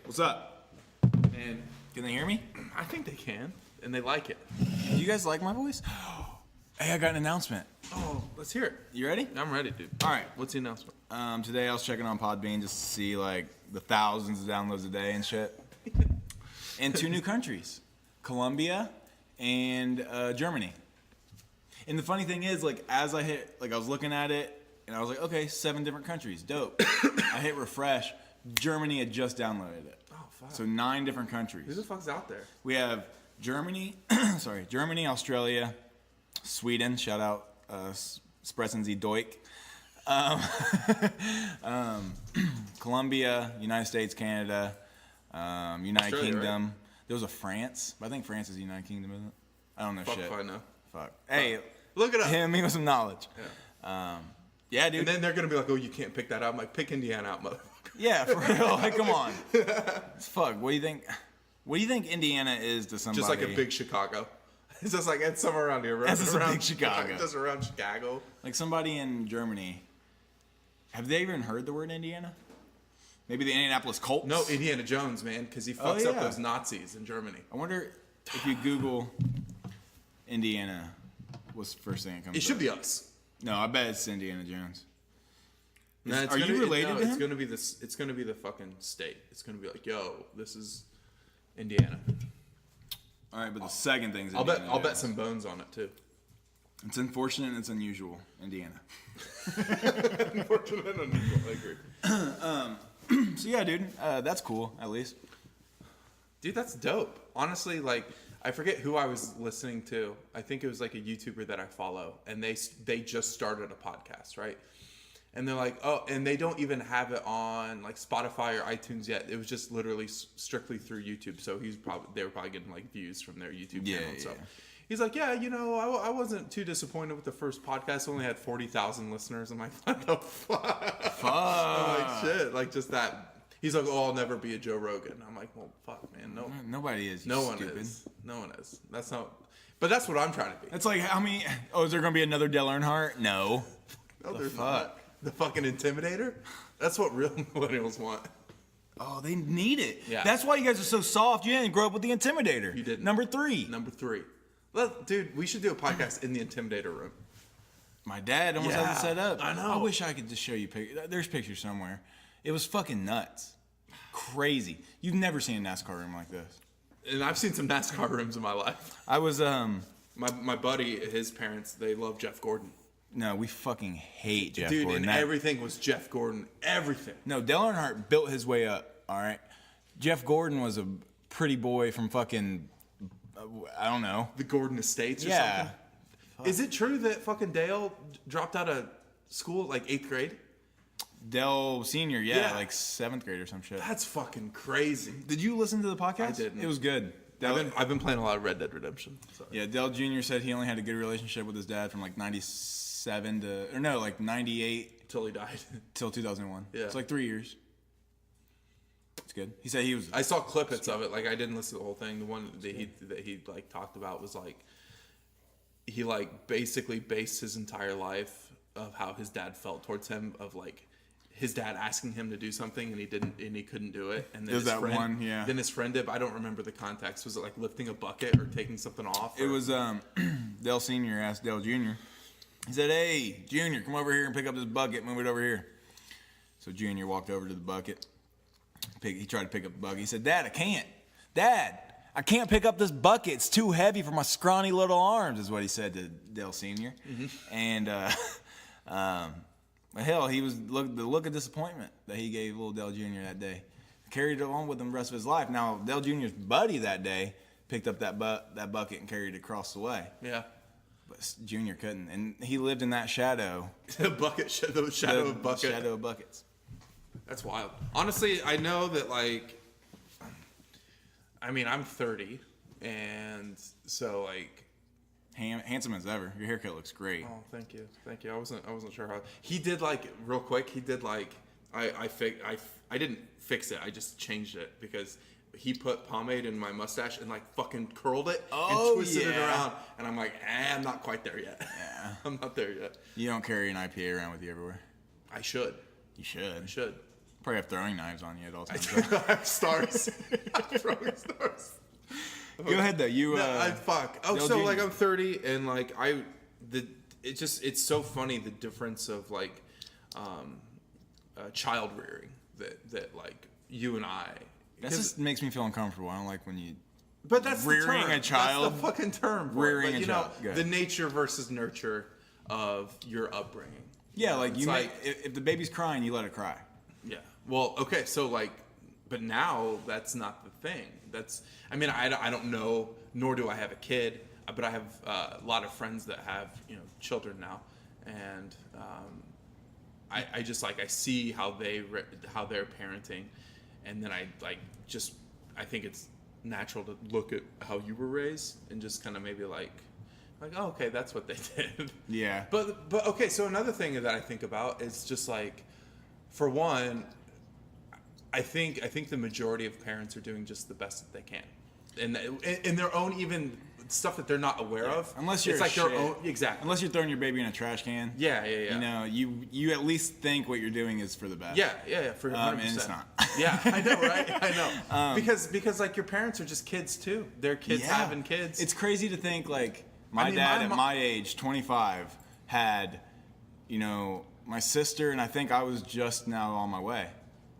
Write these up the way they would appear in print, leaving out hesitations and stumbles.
What's up? And Can they hear me? I think they can, and they like it. Do you guys like my voice? Hey, I got an announcement. Oh, let's hear it. You ready? I'm ready, dude. All right. What's the announcement? Today I was checking on Podbean just to see like the thousands of downloads a day and shit. And 2 new countries, Colombia and Germany. And the funny thing is, like, as I hit, like, I was looking at it and I was like, okay, 7 different countries, dope. I hit refresh. Germany had just downloaded it. Oh, fuck. So 9 different countries. Who the fuck's out there? We have Germany, Germany, Australia, Sweden, shout out, Sprechen Sie Deutsch. Colombia, United States, Canada, United Australia, Kingdom. right? There was a France, but I think France is the United Kingdom, isn't it? I don't know Fuck shit. if I know. Fuck. Hey, Look it up. hit me with some knowledge. Yeah. Yeah, dude. And then they're gonna be like, "Oh, you can't pick that out." I'm like, "Pick Indiana out, motherfucker." Yeah, for real. Like, come on. Fuck. What do you think? What do you think Indiana is to somebody? Just like a big Chicago. It's just like it's somewhere around here. That's just a around big Chicago. Just around Chicago. Like somebody in Germany. Have they even heard the word Indiana? Maybe the Indianapolis Colts? No, Indiana Jones, man, because he fucks up yeah. those Nazis in Germany. I wonder if you Google Indiana, what's the first thing that comes It should up? be us. No, I bet it's Indiana Jones. No, it's Are gonna you be- related no, to it's him? gonna be this. It's gonna be the fucking state. It's gonna be like, yo, this is Indiana. All right, but the second thing's I'll bet. Indiana I'll bet Jones. some bones on it too. It's unfortunate and it's unusual, Indiana. Unfortunate and unusual. I agree. So yeah, dude, that's cool, at least. Dude, that's dope. Honestly, like I forget who I was listening to. I think it was like a YouTuber that I follow, and they just started a podcast, right? And they're like, oh, and they don't even have it on like Spotify or iTunes yet. It was just literally strictly through YouTube. So they were probably getting like views from their YouTube channel. And stuff. He's like, yeah, you know, I wasn't too disappointed with the first podcast. It only had 40,000 listeners. I'm like, what the fuck? I'm like, shit, like just that. He's like, oh, I'll never be a Joe Rogan. I'm like, well, fuck, man, no, Nobody is. You no one stupid. is, no one is. That's not. But that's what I'm trying to be. It's like how many? Oh, is there gonna be another Dale Earnhardt? No. No, there's not. The fucking intimidator. That's what real millennials want. Oh, they need it. Yeah. That's why you guys are so soft. You didn't grow up with the Intimidator. You didn't. Number 3. Number 3. Dude, we should do a podcast in the Intimidator room. My dad almost has it set up. I know. I wish I could just show you pictures. There's pictures somewhere. It was fucking nuts. Crazy. You've never seen a NASCAR room like this. And I've seen some NASCAR rooms in my life. I was My buddy, his parents, they love Jeff Gordon. No, we fucking hate Jeff Dude, Gordon. and everything was Jeff Gordon. Everything. No, Dale Earnhardt built his way up, all right? Jeff Gordon was a pretty boy from fucking, I don't know. The Gordon Estates or Yeah. something. Is it true that fucking Dale dropped out of school at like 8th grade? Dale Sr., Yeah. like 7th grade or some shit. That's fucking crazy. Did you listen to the podcast? I didn't. It was good. I've been playing a lot of Red Dead Redemption. So. Yeah, Dale Jr. said he only had a good relationship with his dad from like 97 to, or no, like 98 Till he died. till 2001. Yeah. It's like 3 years. It's good. He said he was. I saw clippets of it. Like I didn't listen to the whole thing. The one that he like talked about was like he like basically based his entire life of how his dad felt towards him, of like his dad asking him to do something and he couldn't do it, and then There's his that friend, one, yeah. Then his friend did. I don't remember the context. Was it like lifting a bucket or taking something off? It was Dale Sr. asked Dale Jr. He said, "Hey, Junior, come over here and pick up this bucket. Move it over here." So Junior walked over to the bucket. He tried to pick up the bucket. He said, "Dad, I can't. Dad, I can't pick up this bucket. It's too heavy for my scrawny little arms," is what he said to Dale Sr. And hell, he was the look of disappointment that he gave little Dale Jr. that day. Carried it on with him the rest of his life. Now, Dale Jr.'s buddy that day picked up that bucket and carried it across the way. Yeah. But Junior couldn't, and he lived in that shadow. The shadow of bucket. Shadow of buckets. That's wild. Honestly, I know that like, I mean, I'm 30, and so like. Handsome as ever. Your haircut looks great. Oh, thank you. I wasn't sure how he did. Like real quick, he did like I didn't fix it. I just changed it because he put pomade in my mustache and like fucking curled it and twisted it around. And I'm like, I'm not quite there yet. Yeah. I'm not there yet. You don't carry an IPA around with you everywhere. I should. You should. I should. Probably have throwing knives on you at all times. I have stars. I'm throwing stars. Go ahead though. You. Fuck. Oh, so like I'm 30 and like it's so funny the difference of like child rearing that like you and I. That just makes me feel uncomfortable. I don't like when you. But that's rearing the term. a child. That's the fucking term. Rearing a child. The nature versus nurture of your upbringing. Yeah, like it's you like, if the baby's crying, you let it cry. Yeah. Well, okay, so like, but now that's not the thing. I mean, I don't know, nor do I have a kid, but I have a lot of friends that have, children now. And I just like, I see how they're parenting. And then I think it's natural to look at how you were raised and just kind of maybe like, oh, okay, that's what they did. Yeah. But okay, so another thing that I think about is just like, for one, I think the majority of parents are doing just the best that they can, and in their own even stuff that they're not aware of. Unless you're it's like shit. their own exactly. Unless you're throwing your baby in a trash can. Yeah. You at least think what you're doing is for the best. Yeah. For 100%. And it's not. Yeah, I know, right? I know. Because like your parents are just kids too. They're kids having kids. It's crazy to think like my dad at my age, 25, had, my sister, and I think I was just now on my way.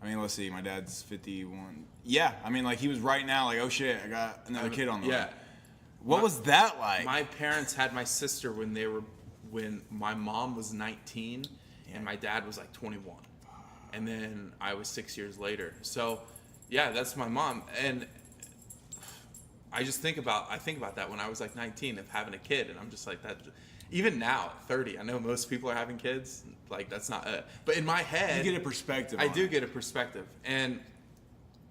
I mean, let's see, my dad's 51. Yeah, I mean, like he was right now, like, oh shit, I got another kid on the way. What was that like? My parents had my sister when my mom was 19 and my dad was like 21. And then I was 6 years later. So, yeah, that's my mom. And I think about that when I was like 19 of having a kid, and I'm just like that. Even now, 30, I know most people are having kids. Like that's not. But in my head, you get a perspective. I do get a perspective, and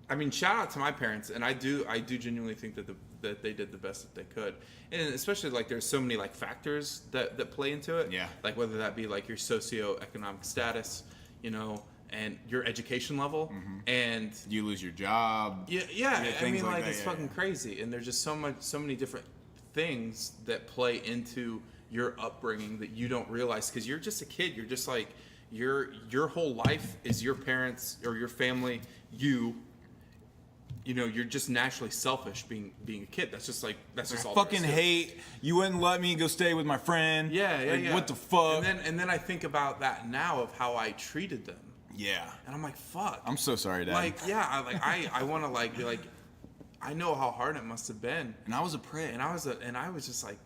I mean, shout out to my parents, and I do genuinely think that they did the best that they could, and especially like there's so many like factors that play into it. Yeah. Like whether that be like your socioeconomic status, and your education level, and you lose your job. Yeah. I mean, like it's fucking crazy, and there's just so many different things that play into your upbringing that you don't realize because you're just a kid. You're just like your whole life is your parents or your family. You're just naturally selfish being a kid. That's just all. Fucking hate. You wouldn't let me go stay with my friend. Yeah. What the fuck? And then I think about that now of how I treated them. Yeah. And I'm like, fuck. I'm so sorry, Dad. Like, yeah, I want to like be like, I know how hard it must have been. And I was a prick. And I was just like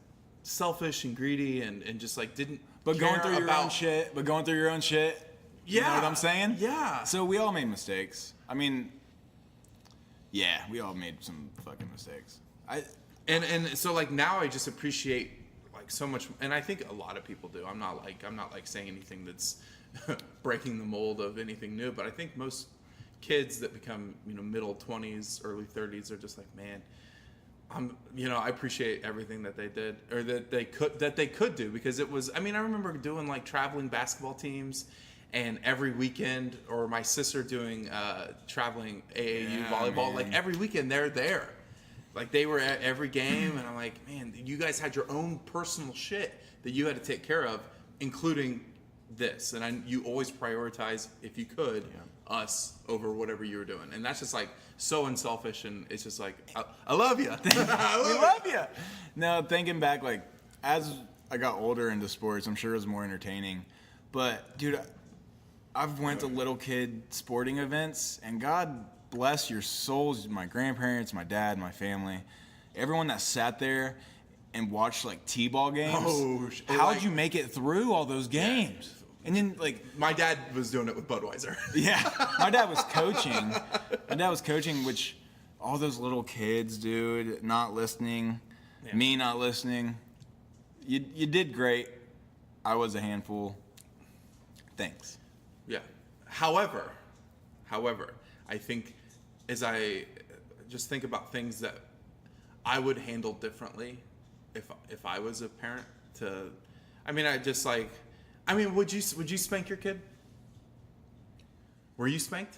selfish and greedy and just like didn't. But going through your own shit. You know what I'm saying? Yeah. So we all made mistakes. I mean, yeah, we all made some fucking mistakes. And so like now I just appreciate like so much, and I think a lot of people do. I'm not like saying anything that's breaking the mold of anything new, but I think most kids that become middle 20s, early 30s are just like, man, I appreciate everything that they did or that they could do because it was. I mean, I remember doing like traveling basketball teams. And every weekend, or my sister doing traveling AAU volleyball, man. Like every weekend they're there. Like they were at every game, and I'm like, man, you guys had your own personal shit that you had to take care of, including this. And you always prioritize, if you could, us over whatever you were doing. And that's just like so unselfish, and it's just like, I love you. We love you. No, thinking back, like as I got older into sports, I'm sure it was more entertaining. But dude, I've went to little kid sporting events, and God bless your souls, my grandparents, my dad, my family, everyone that sat there and watched like T-ball games. How'd you make it through all those games? Yeah. And then like my dad was doing it with Budweiser. Yeah, my dad was coaching. Which all those little kids, dude, not listening, me not listening. You did great. I was a handful. Thanks. Yeah. However, I think as I just think about things that I would handle differently if I was a parent. Would you spank your kid? Were you spanked?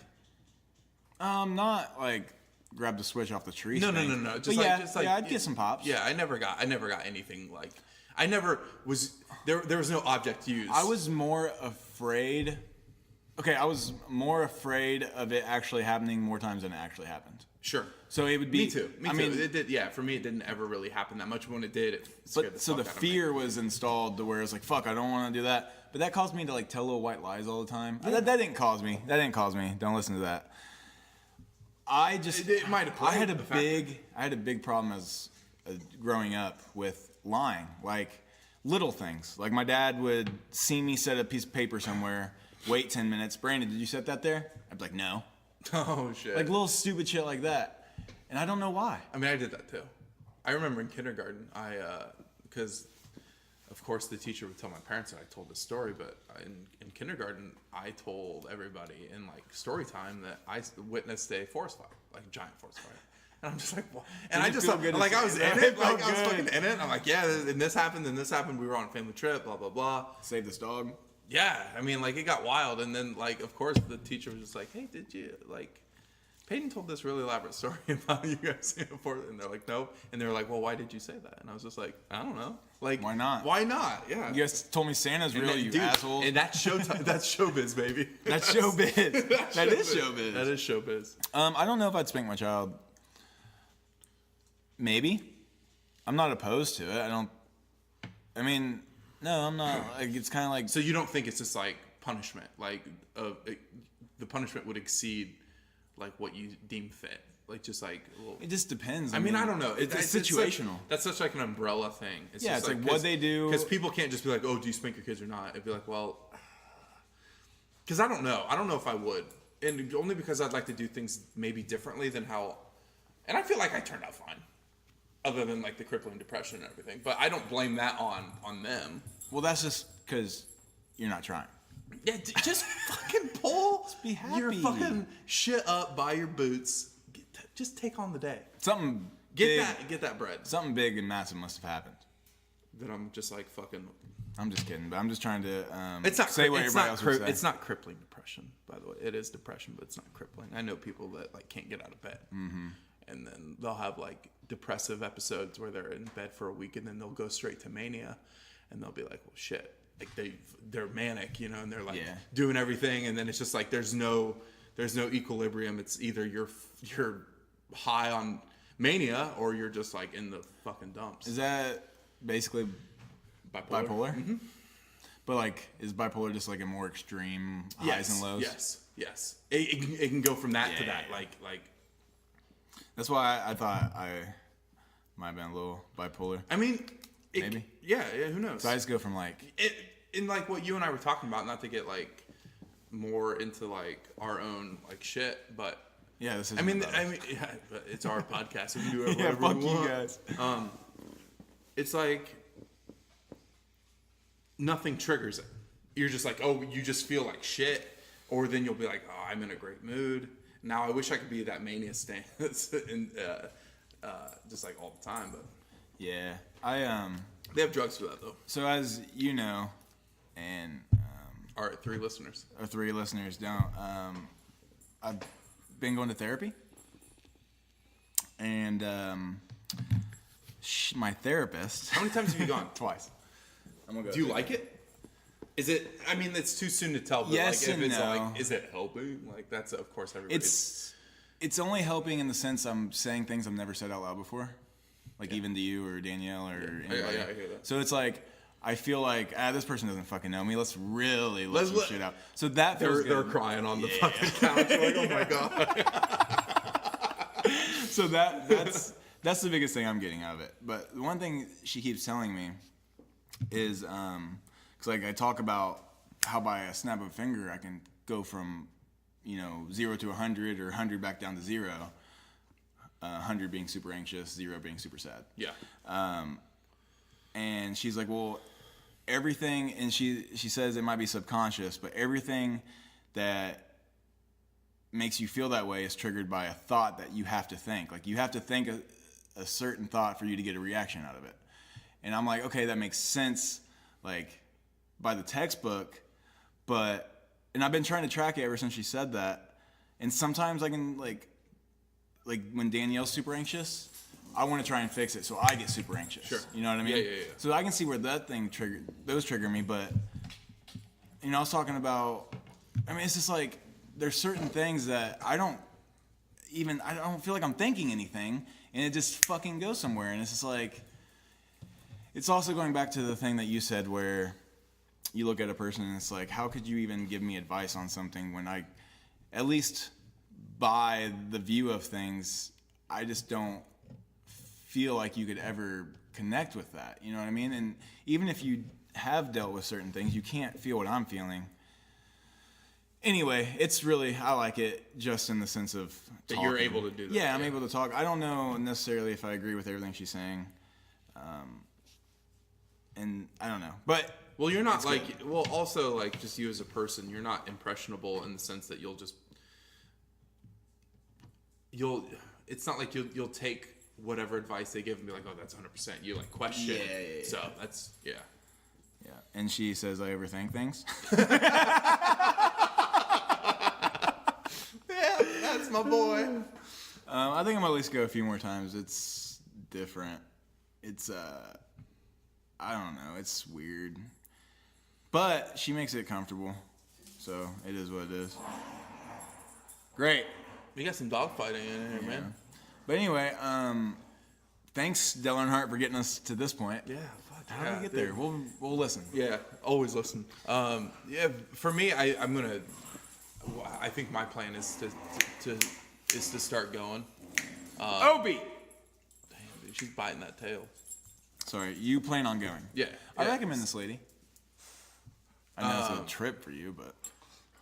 Not like grab the switch off the tree. No. I'd get some pops. Yeah, I never got anything like. I never was. There was no object used. I was more afraid Okay, I was more afraid of it actually happening more times than it actually happened. Sure. So it would be. Me too. I mean, it did. Yeah, for me, it didn't ever really happen that much. When it did, it scared So the fuck out of fear was installed to where it's like, fuck, I don't want to do that. But that caused me to like tell little white lies all the time. That didn't cause me. That didn't cause me. Don't listen to that. I just. It might have played. I had a big problem as growing up with lying, like little things. Like my dad would see me set a piece of paper somewhere, wait 10 minutes. Brandon, did you set that there? I'd be like, no. Oh shit. Like little stupid shit like that. And I don't know why. I mean, I did that too. I remember in kindergarten, because of course the teacher would tell my parents that I told this story, but in kindergarten, I told everybody in like story time that I witnessed a forest fire, like a giant forest fire. And I'm just like, what? And I just like I was in it, like I was fucking in it. I'm like, yeah, and this happened, and this happened. We were on a family trip, blah blah blah. Save this dog. Yeah, I mean, like it got wild, and then like of course the teacher was just like, hey, did you like? Peyton told this really elaborate story about you guys seeing a forest, and they're like, nope. And they were like, well, why did you say that? And I was just like, I don't know. Like, why not? Why not? Yeah. You guys told me Santa's real, you assholes. And that's that's showbiz, baby. That's showbiz. That is showbiz. That is showbiz. I don't know if I'd spank my child. Maybe. I'm not opposed to it. I mean, no, I'm not. Like, it's kind of like. So you don't think it's just like punishment? Like, the punishment would exceed like what you deem fit? Like just like it just depends. I mean, I don't know. It's situational. That's such like an umbrella thing. It's like what they do. Because people can't just be like, oh, do you spank your kids or not? It'd be like, well, because I don't know. I don't know if I would, and only because I'd like to do things maybe differently than how. And I feel like I turned out fine, other than like the crippling depression and everything. But I don't blame that on them. Well, that's just because you're not trying. Yeah, just fucking pull Just be happy. your fucking shit up by your boots. Just take on the day. Something get that bread. Something big and massive must have happened. That I'm just like fucking. I'm just kidding, but I'm just trying to it's not say what everybody else would say. It's not crippling depression, by the way. It is depression, but it's not crippling. I know people that like can't get out of bed, and then they'll have like depressive episodes where they're in bed for a week, and then they'll go straight to mania, and they'll be like, well, shit. Like they're manic, you know, and they're like doing everything, and then it's just like there's no equilibrium. It's either you're high on mania or you're just like in the fucking dumps. Is that basically bipolar? Mm-hmm. But like, is bipolar just like a more extreme highs and lows? Yes. It can go from that to that. Yeah. Like. That's why I thought I might have been a little bipolar. I mean. Maybe. Yeah, who knows? So I just go from like in like what you and I were talking about, not to get like more into like our own like shit, but yeah, this is. I mean, yeah, but it's our podcast. We can do whatever fuck we want. You guys. It's like nothing triggers it. You're just like, oh, you just feel like shit, or then you'll be like, oh, I'm in a great mood. Now I wish I could be that mania stance and just like all the time, but. Yeah, They have drugs for that though. So as you know, and our three listeners don't. I've been going to therapy, and my therapist. How many times have you gone? Twice. I'm gonna go. Do you like it? Is it? I mean, it's too soon to tell. But yes like, if and it's no. Like, is it helping? Like that's of course everybody. It's only helping in the sense I'm saying things I've never said out loud before. Like even to you or Danielle or anybody. Yeah, I hear that. So it's like I feel like this person doesn't fucking know me. Let's really let some shit out. So that feels good. They're crying on the fucking couch. Like, oh my god. So that's the biggest thing I'm getting out of it. But the one thing she keeps telling me is because like I talk about how by a snap of a finger I can go from 0 to 100 or 100 back down to 0. 100 being super anxious, 0 being super sad. Yeah. And she's like, well, everything, and she says it might be subconscious, but everything that makes you feel that way is triggered by a thought that you have to think. Like you have to think a certain thought for you to get a reaction out of it. And I'm like, okay, that makes sense, like by the textbook, and I've been trying to track it ever since she said that. And sometimes I can like when Danielle's super anxious, I want to try and fix it so I get super anxious. Sure. You know what I mean? Yeah. So I can see where that thing trigger me, but I was talking about, I mean, it's just like there's certain things that I don't feel like I'm thinking anything, and it just fucking goes somewhere. And it's just like, it's also going back to the thing that you said where you look at a person and it's like, how could you even give me advice on something when I, at least by the view of things, I just don't feel like you could ever connect with that. You know what I mean? And even if you have dealt with certain things, you can't feel what I'm feeling. Anyway, it's really, I like it just in the sense of that talking. you're able to do that. Yeah, I'm able to talk. I don't know necessarily if I agree with everything she's saying. And I don't know. But well, you're not like, good. Well, also like just you as a person, you're not impressionable in the sense that it's not like you'll take whatever advice they give and be like, oh, that's 100%. You like question. Yeah. So that's, yeah. Yeah. And she says I overthink things. Yeah, that's my boy. I think I'm at least go a few more times. It's different. It's I don't know. It's weird, but she makes it comfortable, so it is what it is. Great. We got some dog fighting in here, man. But anyway, thanks, Earnhardt, for getting us to this point. Yeah. Fuck How do we get there? We'll listen. Yeah, always listen. Yeah, for me, I think my plan is to start going. Obi. Damn, dude, she's biting that tail. Sorry, you plan on going? Yeah. I recommend this lady. I know it's a trip for you, but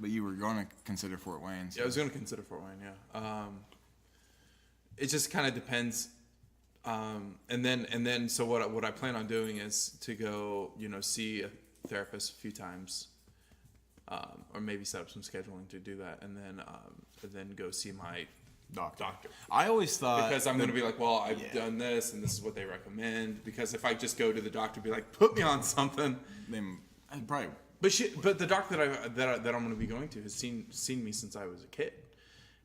you were going to consider Fort Wayne. So. Yeah, I was going to consider Fort Wayne. Yeah. It just kind of depends. And then so what I plan on doing is to go, see a therapist a few times, or maybe set up some scheduling to do that, and then go see my doctor. I always thought, because I'm going to be like, well, I've done this, and this is what they recommend. Because if I just go to the doctor and be like, put me on something, then I'd probably. But the doctor that I'm going to be going to has seen me since I was a kid.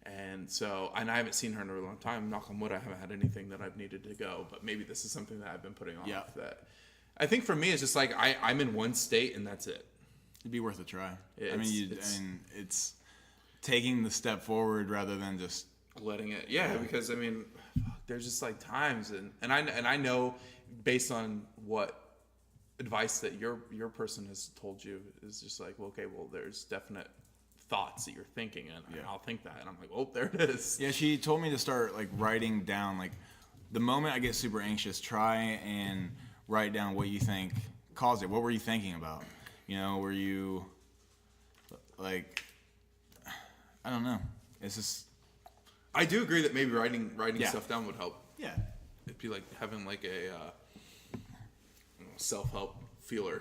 And I haven't seen her in a really long time. Knock on wood, I haven't had anything that I've needed to go. But maybe this is something that I've been putting off. Yeah. That I think for me, it's just like I'm in one state and that's it. It'd be worth a try. It's taking the step forward rather than just letting it. Yeah, because there's just like times, and I know based on what advice that your person has told you is just like, well, okay, well, there's definite thoughts that you're thinking, and I'll think that, and I'm like, oh, there it is. Yeah, she told me to start like writing down, like the moment I get super anxious, try and write down what you think caused it. What were you thinking about? Were you like, I don't know. It's just. I do agree that maybe writing stuff down would help. Yeah. It'd be like having like a self-help feeler.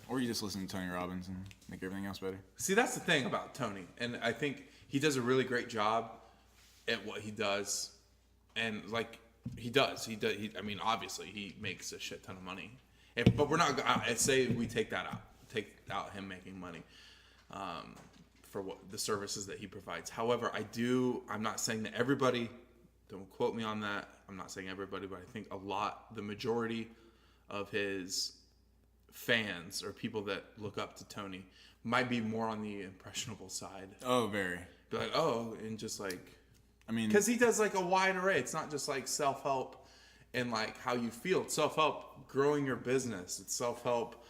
Or you just listen to Tony Robbins and make everything else better. See, that's the thing about Tony. And I think he does a really great job at what he does. And like, he does. Obviously he makes a shit ton of money. But we're not, say we take out him making money. For what the services that he provides. However, I'm not saying that everybody, don't quote me on that. I'm not saying everybody, but I think the majority of his fans or people that look up to Tony might be more on the impressionable side. Oh, very. Be like, oh, and just like, because he does like a wide array. It's not just like self-help and like how you feel. It's self-help growing your business. It's self-help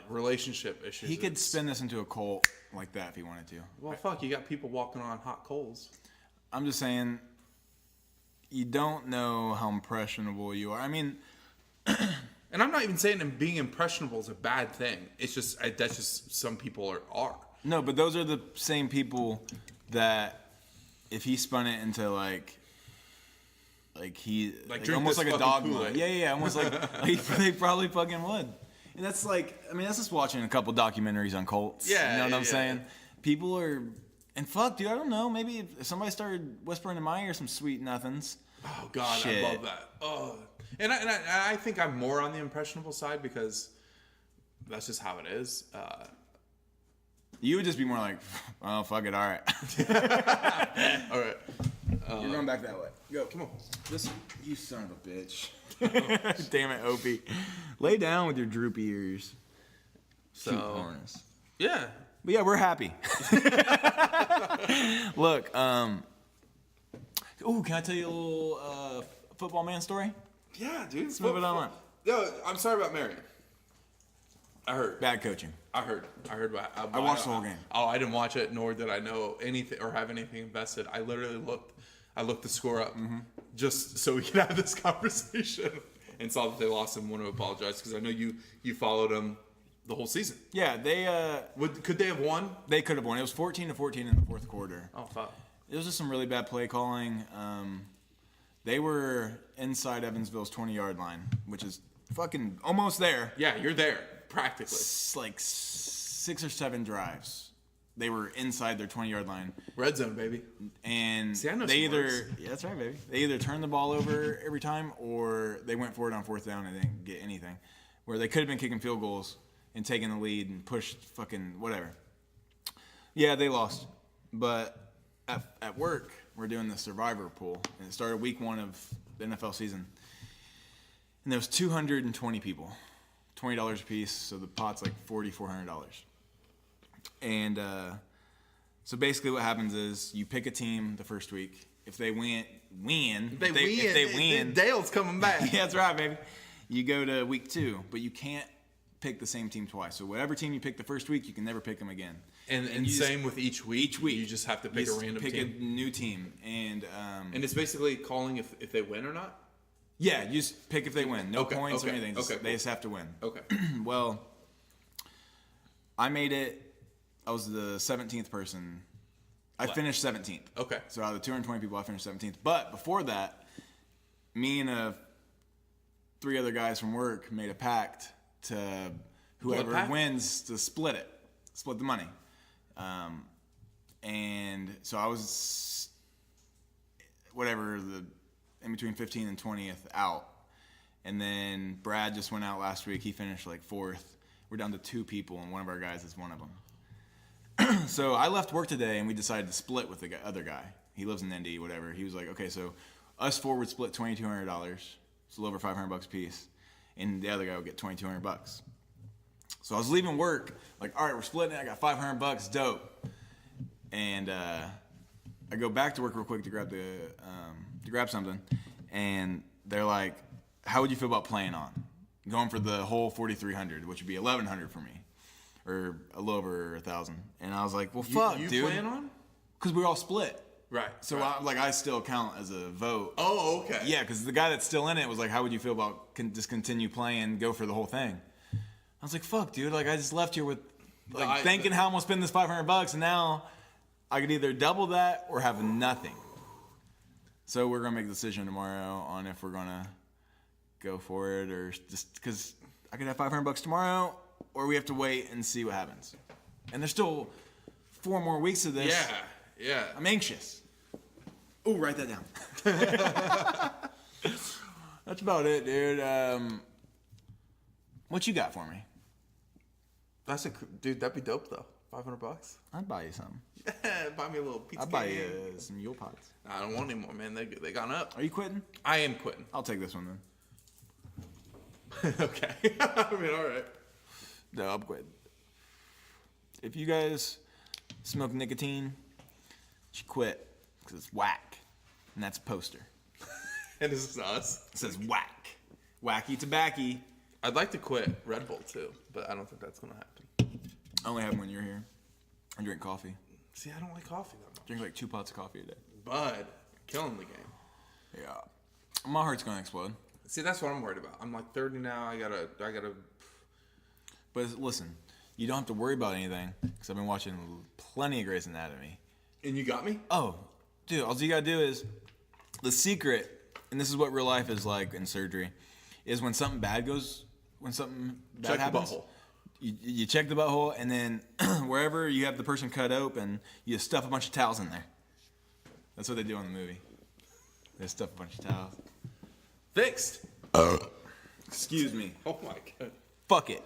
relationship issues. He could spin this into a cult like that if he wanted to. Well, fuck, you got people walking on hot coals. I'm just saying, you don't know how impressionable you are. And I'm not even saying that being impressionable is a bad thing. It's just that's just some people are. No, but those are the same people that if he spun it into like almost like a dogma. Yeah, almost like they probably fucking would. And that's like, that's just watching a couple documentaries on cults. Yeah, you know what I'm saying? People are, and fuck, dude, I don't know. Maybe if somebody started whispering in my ear some sweet nothings. Oh God, shit. I love that. Oh, and I think I'm more on the impressionable side because that's just how it is. You would just be more like, oh, fuck it, all right. All right. You're going back that way. Go. Come on. You son of a bitch. Damn it, Opie. Lay down with your droopy ears. So, cute harness. Yeah. But yeah, we're happy. Look, ooh, can I tell you a little football man story? Yeah, dude. Let's move it on. Yo, I'm sorry about Marion. I heard. Bad coaching. I heard about. I watched the whole game. I didn't watch it, nor did I know anything or have anything invested. I literally looked. I looked the score up just so we could have this conversation, and saw that they lost and want to apologize because I know you followed them the whole season. Yeah, they Could they have won? They could have won. It was 14-14 in the fourth quarter. Oh fuck. It was just some really bad play calling. They were inside Evansville's 20-yard line, which is fucking almost there. Yeah, you're there practically. It's like 6 or 7 drives. They were inside their 20-yard line. Red zone, baby. And See, I know they some either words. yeah, that's right, baby. They either turned the ball over every time, or they went for it on fourth down and didn't get anything. Where they could have been kicking field goals and taking the lead and pushed fucking whatever. Yeah, they lost. But at work, we're doing the survivor pool, and it started week 1 of the NFL season. And there was 220 people, $20 a piece, so the pot's like $4,400. And so basically what happens is you pick a team the first week. If they win. If they win, Dale's coming back. yeah, that's right, baby. You go to week 2, but you can't pick the same team twice. So whatever team you pick the first week, you can never pick them again. And you same with each week. Each week, you just have to pick a random pick team. a new team, and It's basically calling if they win or not. yeah, you just pick if they win. No Okay, points okay, or anything. Just, okay, They cool. just have to win. Okay. Well, I made it. I was the 17th person. I finished 17th. Okay. So out of the 220 people, I finished 17th. But before that, me and 3 other guys from work made a pact to whoever pact? wins to split the money. And so I was in between 15th and 20th out. And then Brad just went out last week. He finished like 4th. We're down to 2 people, and one of our guys is one of them. So I left work today, and we decided to split with the other guy. He lives in Indy, whatever. He was like, okay, so us 4 would split $2,200. It's a little over $500 a piece. And the other guy would get $2,200. So I was leaving work, like, all right, we're splitting it. I got $500, dope. And I go back to work real quick to grab something, and they're like, "How would you feel about playing on, going for the whole 4,300, which would be 1,100 for me, or a little over 1,000?" And I was like, "Well, fuck, you dude." playing on? Because we're all split. Right. So right. I still count as a vote. Oh, okay. Yeah, because the guy that's still in it was like, "How would you feel about just continue playing, go for the whole thing?" I was like, "Fuck, dude! Like I just left here with thinking how I'm gonna spend this $500, and now I could either double that or have nothing." So we're gonna make a decision tomorrow on if we're gonna go for it or just because I could have $500 tomorrow, or we have to wait and see what happens. And there's still 4 more weeks of this. Yeah. I'm anxious. Ooh, write that down. That's about it, dude. What you got for me? Dude, that'd be dope though. $500. I'd buy you something. Yeah, buy me a little pizza. I'd buy you some Yule Pods. I don't want any more, man. They gone up. Are you quitting? I am quitting. I'll take this one then. Okay. I mean, all right. No, I'm quitting. If you guys smoke nicotine, you should quit because it's whack, and that's a poster. And this is us. It says whack, wacky tobacco. I'd like to quit Red Bull too, but I don't think that's gonna happen. I only have them when you're here. I drink coffee. See, I don't like coffee that much. Drink like 2 pots of coffee a day. Bud, killing the game. Yeah, my heart's gonna explode. See, that's what I'm worried about. I'm like 30 now. I gotta. But listen, you don't have to worry about anything because I've been watching plenty of Grey's Anatomy. And you got me? Oh, dude, all you gotta do is the secret, and this is what real life is like in surgery, is when something bad happens. Check the butthole. You check the butthole, and then wherever you have the person cut open, you stuff a bunch of towels in there. That's what they do in the movie. They stuff a bunch of towels. Fixed. Excuse me. Oh my god. Fuck it.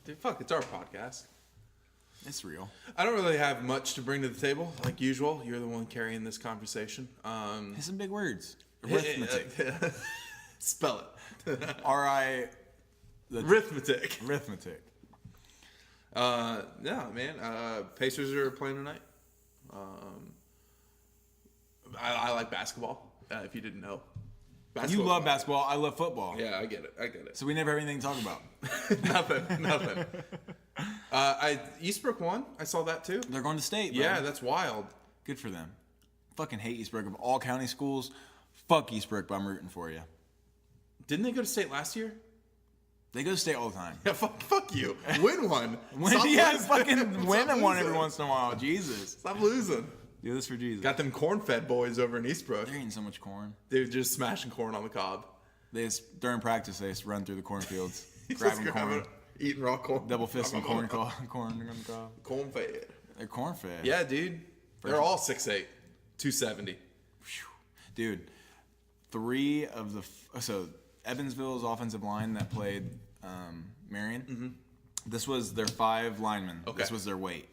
Dude, fuck, it's our podcast. It's real. I don't really have much to bring to the table, like usual. You're the one carrying this conversation. It's some big words. Arithmetic. Spell it. R-I... Arithmetic. Arithmetic. Yeah, man. Pacers are playing tonight. I like basketball. If you didn't know, You love basketball. I love football. Yeah, I get it. So we never have anything to talk about. Nothing. Eastbrook won. I saw that too. They're going to state. Bro. Yeah, that's wild. Good for them. Fucking hate Eastbrook. Of all county schools, fuck Eastbrook, but I'm rooting for you. Didn't they go to state last year? They go to state all the time. Yeah, fuck you. Win one. Fucking win one every once in a while. Jesus. Stop losing. Do this for Jesus. Got them corn-fed boys over in Eastbrook. They're eating so much corn. They're just smashing corn on the cob. During practice, they just run through the cornfields, grabbing corn, eating raw corn, double fisting corn on the cob. Corn-fed. They're corn-fed. Yeah, dude. They're all 6'8", 270. Dude, so Evansville's offensive line that played Marion, this was their 5 linemen. Okay. This was their weight.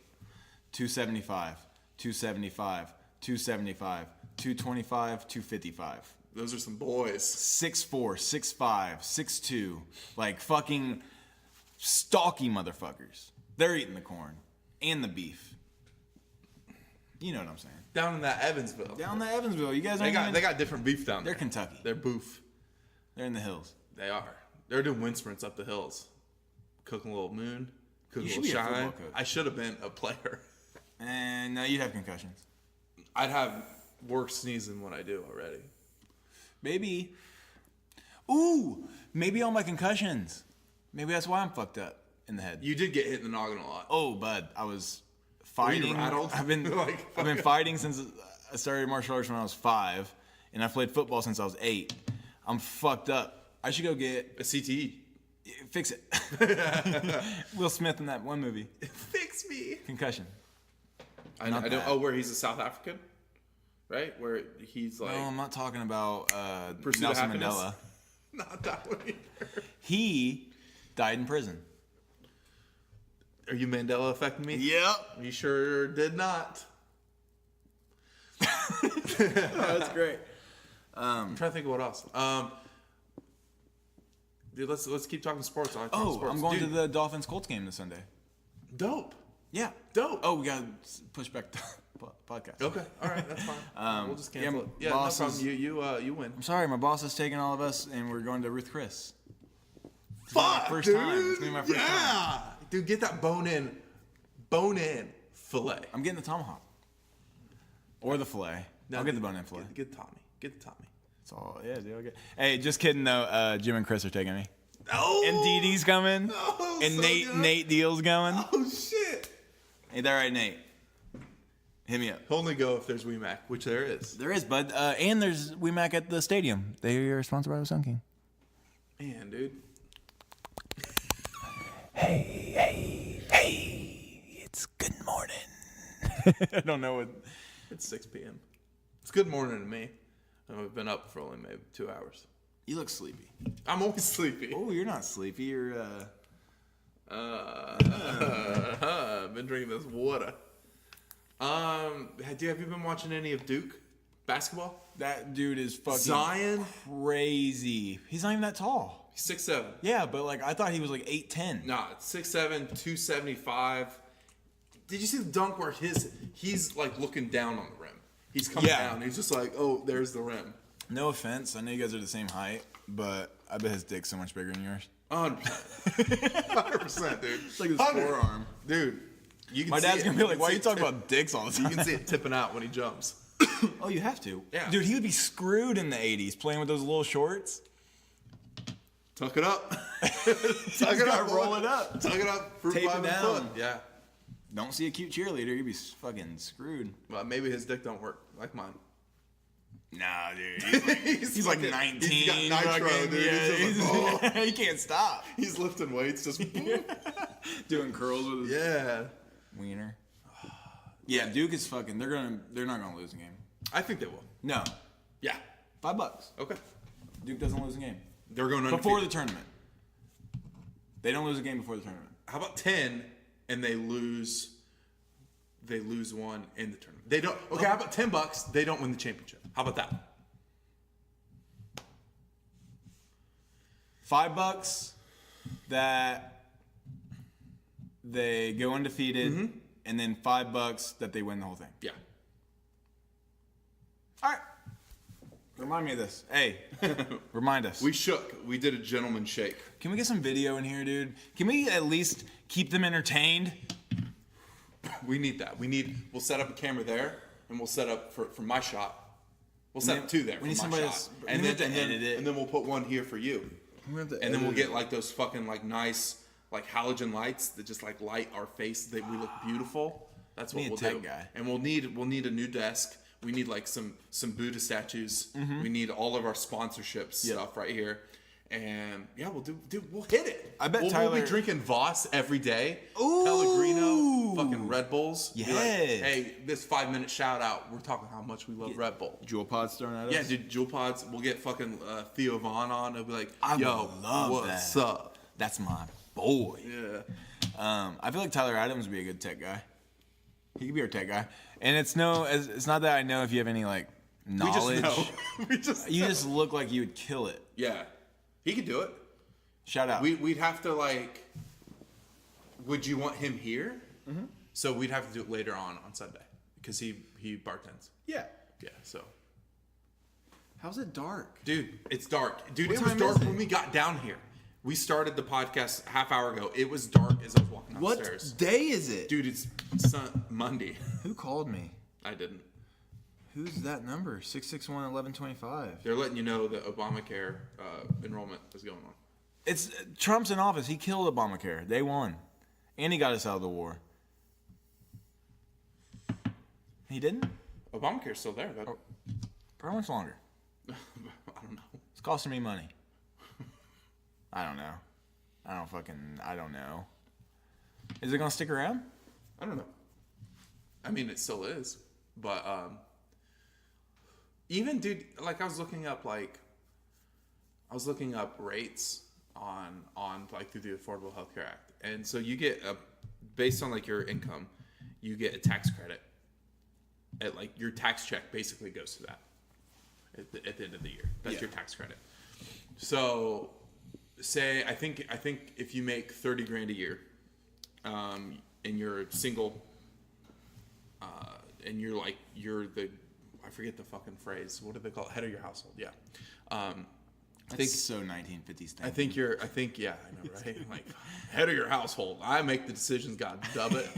275, 275, 275, 225, 255. Those are some boys. 6'4", 6'5", 6'2", like fucking stocky motherfuckers. They're eating the corn and the beef. You know what I'm saying? Down in that Evansville. Down in Evansville, you guys. They got different beef down there. They're Kentucky. They're boof. They're in the hills. They are. They're doing wind sprints up the hills, cooking a little moon, cooking You a should little be a shine. football coach. I should have been a player. And now you'd have concussions. I'd have worse sneezes than what I do already. Maybe. Ooh, maybe all my concussions. Maybe that's why I'm fucked up in the head. You did get hit in the noggin a lot. Oh, bud, I was fighting. rattled? I've been I've been fighting since I started martial arts when I was 5, and I played football since I was 8. I'm fucked up. I should go get A CTE. fix it. Will Smith in that one movie. Fix me. Concussion. I Not don't. that. Oh, where he's a South African, right? Where he's like No, I'm not talking about Pursuit of Nelson Happiness? Mandela. Not that one either. He died in prison. Are you Mandela affecting me? Yep. You sure did not. That's great. I'm trying to think of what else. Dude, let's keep talking sports. I like Oh, sports. I'm going Dude, to the Dolphins-Colts game this Sunday. dope. Yeah. Dope. Oh, we got to push back the podcast. Okay. All right. That's fine. We'll just cancel it. Yeah, boss no problem. You win. I'm sorry, my boss is taking all of us, and we're going to Ruth Chris. Fuck, first dude. time. It's gonna be my first time. Dude, get that bone in fillet. I'm getting the tomahawk. Or the filet. No, I'll get the bone-in filet. Get the Tommy. Get the Tommy. It's all, yeah, dude. I'll get. Hey, just kidding, though. Jim and Chris are taking me. Oh. And Dee Dee's coming. Oh, and so good. Nate Deal's going. Oh, shit. Ain't that right, Nate? Hit me up. He'll only go if there's WeMac, which there is. There is, bud. And there's WeMac at the stadium. They are sponsored by the Sun King. Man, dude. Hey, it's good morning. I don't know what. It's 6 p.m. It's good morning to me. I've been up for only maybe 2 hours. You look sleepy. I'm always sleepy. Oh, you're not sleepy. You're, I've been drinking this water. Have you been watching any of Duke basketball? That dude is fucking Zion? crazy. He's not even that tall. He's 6'7". Yeah, but like I thought he was like 8'10". Nah, 6'7", 275. Did you see the dunk where he's like looking down on the rim? He's coming down. He's just like, oh, there's the rim. No offense, I know you guys are the same height, but I bet his dick's so much bigger than yours. 100%. 100%, dude. It's like his 100. forearm. Dude, you can My see dad's it. gonna be You like, can "Why are see you it talking tip- about dicks all the You time?" can see it tipping out when he jumps. Oh, you have to. Yeah. Dude, he would be screwed in the '80s playing with those little shorts. Tuck it up. Just gotta roll it up. Tuck it up. Fruit Tape by it the down. foot. Yeah. Don't see a cute cheerleader, you'd be fucking screwed. Well, maybe his dick don't work like mine. Nah, dude. He's like fucking- 19. He's got nitro, fucking- dude. yeah, He's just like, oh. he can't stop. He's lifting weights, just Doing curls with his yeah. wiener. Yeah, Duke is fucking. They're not gonna lose a game. I think they will. No, Yeah. $5. Okay. Duke doesn't lose a game They're going undefeated. before the tournament. They don't lose a game before the tournament. How about 10 and they lose one in the tournament? They don't. Okay, how about $10? They don't win the championship. How about that? $5 that they go undefeated, and then $5 that they win the whole thing. Yeah. All right. Remind me of this. Hey, remind us. We shook. We did a gentleman shake. Can we get some video in here, dude? Can we at least keep them entertained? We need that. We'll set up a camera there, and we'll set up for my shot. We'll set up two there for my shot. And then we'll put one here for you. And then we'll get like those fucking like nice like halogen lights that just like light our face that we look beautiful. That's what we'll do. Guy. And we'll need a new desk. We need like some Buddha statues. We need all of our sponsorship stuff right here. And yeah, we'll hit it. I bet we'll be drinking Voss every day. Ooh. Pellegrino, fucking Red Bulls. Yeah. Be like, hey, this 5-minute shout out. We're talking how much we love Red Bull. Jewel pods thrown at us. Yeah, dude, Jewel pods. We'll get fucking Theo Vaughn on. He'll be like, yo, what's up? That's my boy. Yeah. I feel like Tyler Adams would be a good tech guy. He could be our tech guy. And it's not that I know if you have any like knowledge. We just know. You just look like you would kill it. Yeah. He could do it. Shout out. We'd have to like. Would you want him here? Mm-hmm. So we'd have to do it later on Sunday because he bartends. Yeah. Yeah. So. How's it dark? Dude, it's dark. Dude, What it was time dark is it? when we got down here. We started the podcast half hour ago. It was dark as I was walking upstairs. What day is it? Dude, it's Monday. Who called me? I didn't. Who's that number? 661-1125. They're letting you know that Obamacare enrollment is going on. It's Trump's in office. He killed Obamacare. They won. And he got us out of the war. He didn't? Obamacare's still there, though. For how much longer? I don't know. It's costing me money. I don't know. I don't know. Is it going to stick around? I don't know. I mean, it still is. But, even, dude, like, I was looking up rates on like, through the Affordable Health Care Act. And so you get, based on, like, your income, you get a tax credit. Like, your tax check basically goes to that at the end of the year. That's your tax credit. So, say, I think if you make $30,000 a year, and you're single, and you're the, I forget the fucking phrase. What do they call it? Head of your household. Yeah. I think so 1950s thing. I think, yeah, I know, right? Like, head of your household. I make the decisions, God dub it.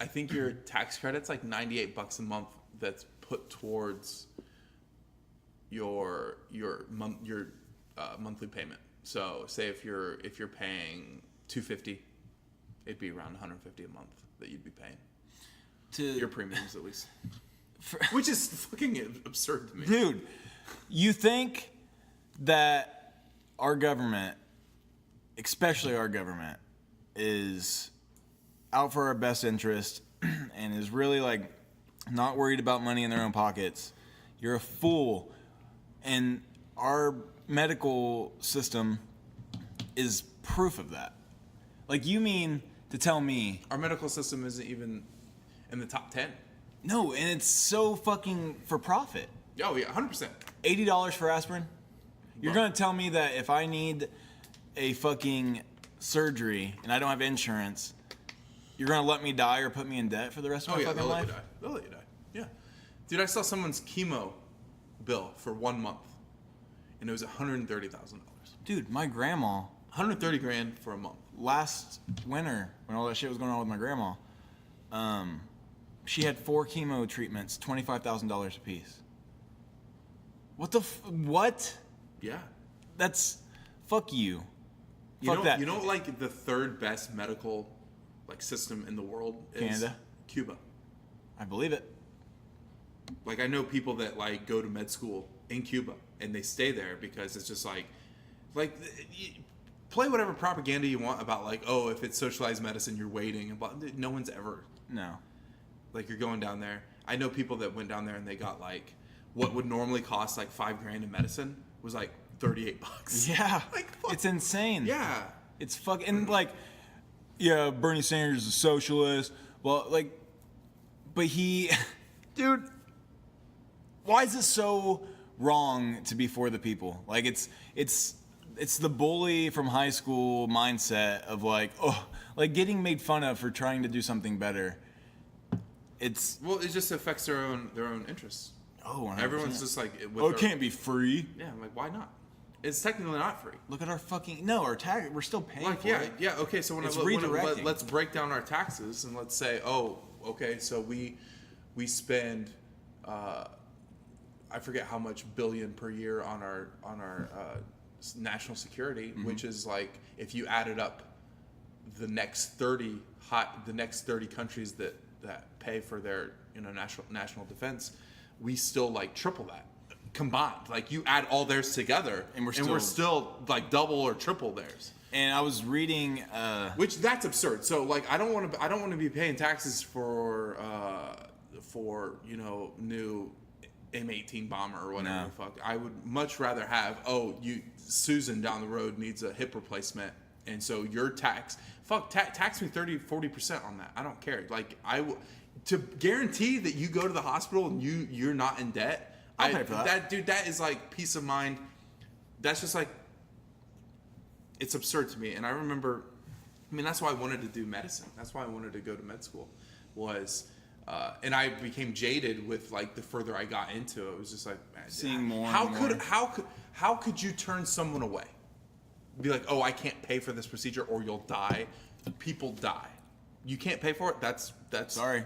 I think your tax credit's like $98 a month that's put towards your monthly payment. So say if you're paying $250, it'd be around $150 a month that you'd be paying. To your premiums at least. Which is fucking absurd to me. Dude, you think that our government, especially our government, is out for our best interest and is really like not worried about money in their own pockets. You're a fool. And our medical system is proof of that. Like, you mean to tell me our medical system isn't even in the top 10? No, and it's so fucking for profit. Oh yeah, 100%. $80 for aspirin? You're going to tell me that if I need a fucking surgery and I don't have insurance, you're going to let me die or put me in debt for the rest of my fucking life? They'll let you die. Yeah. Dude, I saw someone's chemo bill for 1 month, and it was $130,000. Dude, my grandma, $130,000 for a month. Last winter, when all that shit was going on with my grandma, she had 4 chemo treatments, $25,000 a piece. What? Yeah. That's, fuck you. Fuck that. You know, like, the third best medical, like, system in the world is Canada? Cuba. I believe it. Like, I know people that, like, go to med school in Cuba, and they stay there because it's just, like, play whatever propaganda you want about, like, oh, if it's socialized medicine, you're waiting. And blah. No one's ever. No. Like, you're going down there. I know people that went down there and they got, like, what would normally cost, like, $5,000 in medicine was, like, $38. Yeah. Like, fuck. It's insane. Yeah. It's fucking, like, yeah, Bernie Sanders is a socialist. Well, like, but he, dude, why is it so wrong to be for the people? Like, it's it's the bully from high school mindset of like, oh, like getting made fun of for trying to do something better. It just affects their own interests. Oh, 100%. Everyone's just like, it can't be free. Yeah, I'm like, why not? It's technically not free. Look at our our tag. We're still paying for it. Yeah. Okay, so let's break down our taxes and let's say, so we spend, I forget how much billion per year on our national security, which is like, if you added up the next 30 countries that pay for their national defense, we still like triple that combined. Like, you add all theirs together, and we're still like double or triple theirs. And I was reading, which that's absurd. So like, I don't want to be paying taxes for new M18 bomber or whatever. No. The fuck. I would much rather have Susan down the road needs a hip replacement, and so your tax me 30-40% on that. I don't care. Like, to guarantee that you go to the hospital and you're not in debt. I'll pay for that. That is like peace of mind. That's just like, it's absurd to me. And I remember, that's why I wanted to do medicine. That's why I wanted to go to med school, and I became jaded with like the further I got into it. It was just like, man, seeing more. How could you turn someone away? Be like, oh, I can't pay for this procedure or you'll die. People die. You can't pay for it. That's sorry.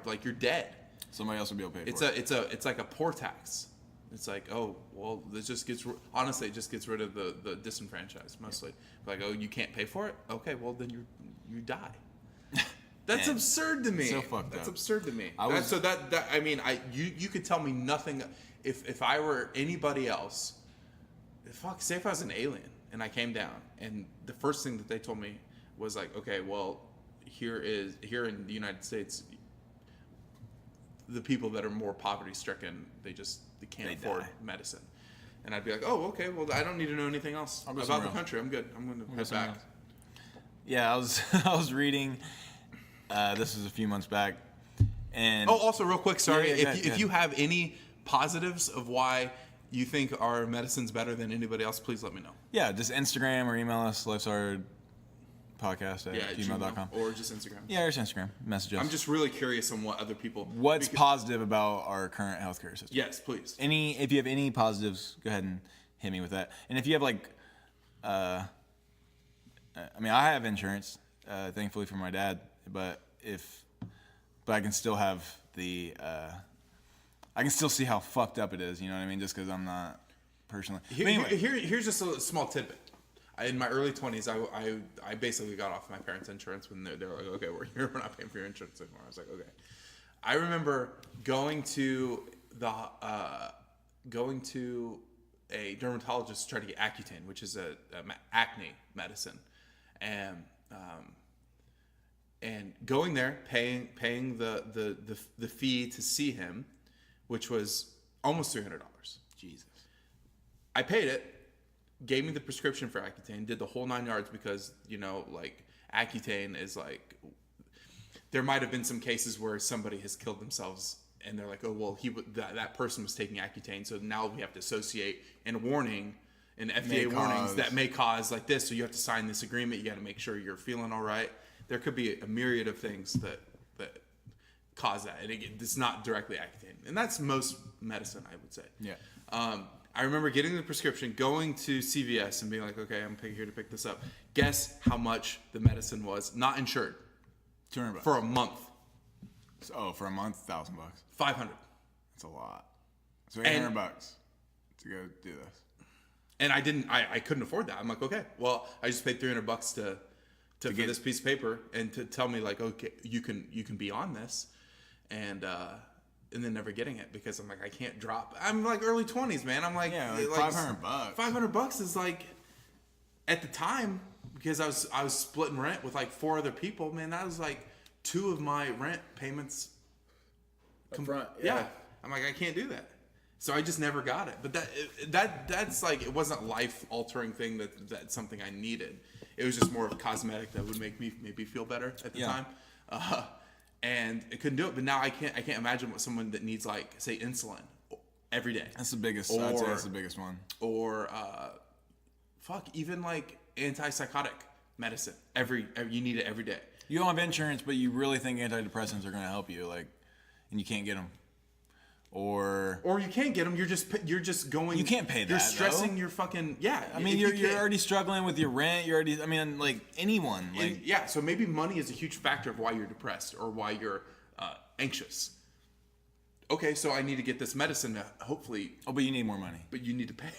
Like, you're dead. Somebody else will be able to pay for it. It's like a poor tax. It's like, oh, well, this just gets honestly, it just gets rid of the disenfranchised mostly. Like, oh, you can't pay for it? Okay, well then you die. That's absurd to me. So fucked up. That's absurd to me. You could tell me nothing. If I were anybody else, say if I was an alien and I came down and the first thing that they told me was like, okay, well, here in the United States, the people that are more poverty stricken, they can't afford medicine. And I'd be like, oh, okay, well, I don't need to know anything else about the country. I'm good. I'm going to head back. Yeah, I was reading. This was a few months back, and also real quick, sorry, Yeah, if you have any positives of why you think our medicine's better than anybody else, please let me know. Yeah, just Instagram or email us, lifeshardpodcast@gmail.com. Or just Instagram. Yeah, or just Instagram. Message us. I'm just really curious on what other people. What's positive about our current healthcare system? Yes, please. If you have any positives, go ahead and hit me with that. And if you have I have insurance, thankfully for my dad, but I can still have I can still see how fucked up it is, you know what I mean? Just because I'm not personally. Here's just a small tidbit. In my early 20s, I basically got off my parents' insurance when they were like, okay, we're not paying for your insurance anymore. I was like, okay. I remember going to a dermatologist to try to get Accutane, which is a acne medicine, and going there, paying the fee to see him, which was almost $300. Jesus. I paid it. Gave me the prescription for Accutane, did the whole 9 yards because, Accutane is like, there might have been some cases where somebody has killed themselves and they're like, oh, well, that person was taking Accutane, so now we have to associate and warning and FDA warnings that may cause like this, so you have to sign this agreement, you got to make sure you're feeling all right. There could be a myriad of things that cause that, and it's not directly Accutane, and that's most medicine, I would say. Yeah. I remember getting the prescription, going to CVS and being like, okay, I'm here to pick this up. Guess how much the medicine was? Not insured. $200 for a month. Oh, for a month, $1,000. $500. That's a lot. So $800 to go do this. And I couldn't afford that. I'm like, okay, well, I just paid $300 to get this piece of paper and to tell me like, okay, you can be on this, and then never getting it because I'm like, I can't drop. I'm like early 20s, man. I'm like, yeah, like $500. $500 is like, at the time, because I was splitting rent with like 4 other people, man, that was like 2 of my rent payments. Front, yeah. I'm like, I can't do that. So I just never got it. But that's like, it wasn't life altering thing that's something I needed. It was just more of cosmetic that would make me maybe feel better at the time. And it couldn't do it. But now I can't imagine what someone that needs, like, say, insulin every day. That's the biggest. I'd say that's the biggest one. Or fuck, even like antipsychotic medicine. You need it every day. You don't have insurance, but you really think antidepressants are going to help you, like, and you can't get them. Or you can't get them. You're just going. You can't pay that. You're stressing though. your fucking I mean, you're already struggling with your rent. You're already. I mean, like anyone. Like yeah. So maybe money is a huge factor of why you're depressed or why you're anxious. Okay, so I need to get this medicine to hopefully. Oh, but you need more money. But you need to pay.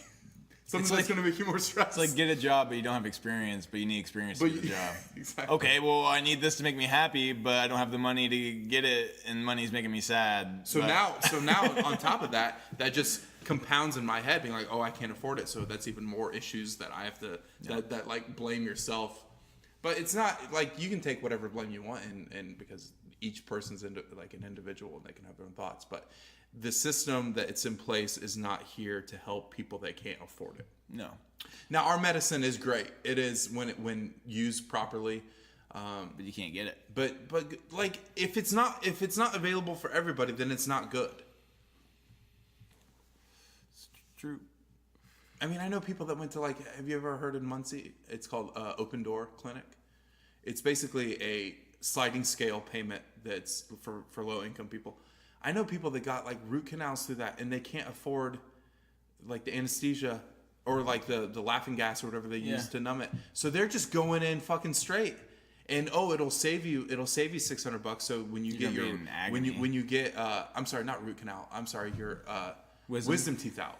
Something that's going to make you more stressed. It's like get a job, but you don't have experience, but you need experience to get a job. Exactly. Okay, well, I need this to make me happy, but I don't have the money to get it, and money's making me sad. So now, on top of that, that just compounds in my head, being like, oh, I can't afford it. So that's even more issues that I have to that like blame yourself. But it's not like you can take whatever blame you want, and because each person's like an individual and they can have their own thoughts, but the system that it's in place is not here to help people that can't afford it. No. Now our medicine is great. It is when used properly. But you can't get it. But like if it's not available for everybody, then it's not good. It's true. I mean, I know people that went to like. Have you ever heard in Muncie? It's called Open Door Clinic. It's basically a sliding scale payment that's for low income people. I know people that got like root canals through that, and they can't afford like the anesthesia or like the laughing gas or whatever they use to numb it. So they're just going in fucking straight. And it'll save you $600. So when you get when you get I'm sorry, not root canal. I'm sorry, your wisdom teeth out.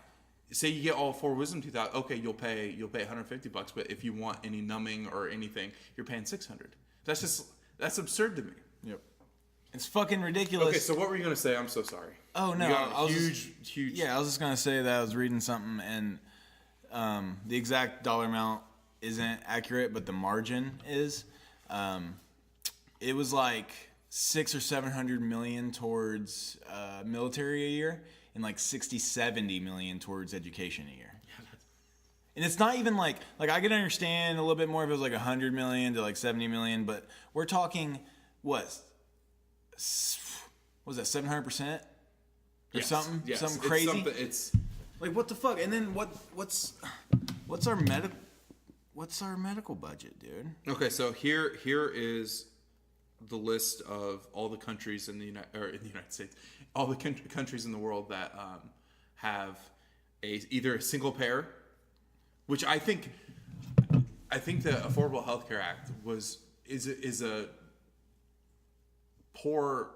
Say you get all 4 wisdom teeth out. Okay, you'll pay $150. But if you want any numbing or anything, you're paying $600. That's absurd to me. Yep. It's fucking ridiculous. Okay, so what were you gonna say? I'm so sorry. Oh no, I was huge. Yeah, I was just gonna say that I was reading something, and the exact dollar amount isn't accurate, but the margin is. It was like 600 or 700 million towards military a year, and like 60-70 million towards education a year. And it's not even like I could understand a little bit more if it was like 100 million to like 70 million, but we're talking what was that 700% or something? Yes. Something crazy. It's like what the fuck? And then what's our medical budget, dude? okay. So here is the list of all the countries in the United States, all the countries in the world that have either a single payer, which I think the Affordable Health Care Act is a poor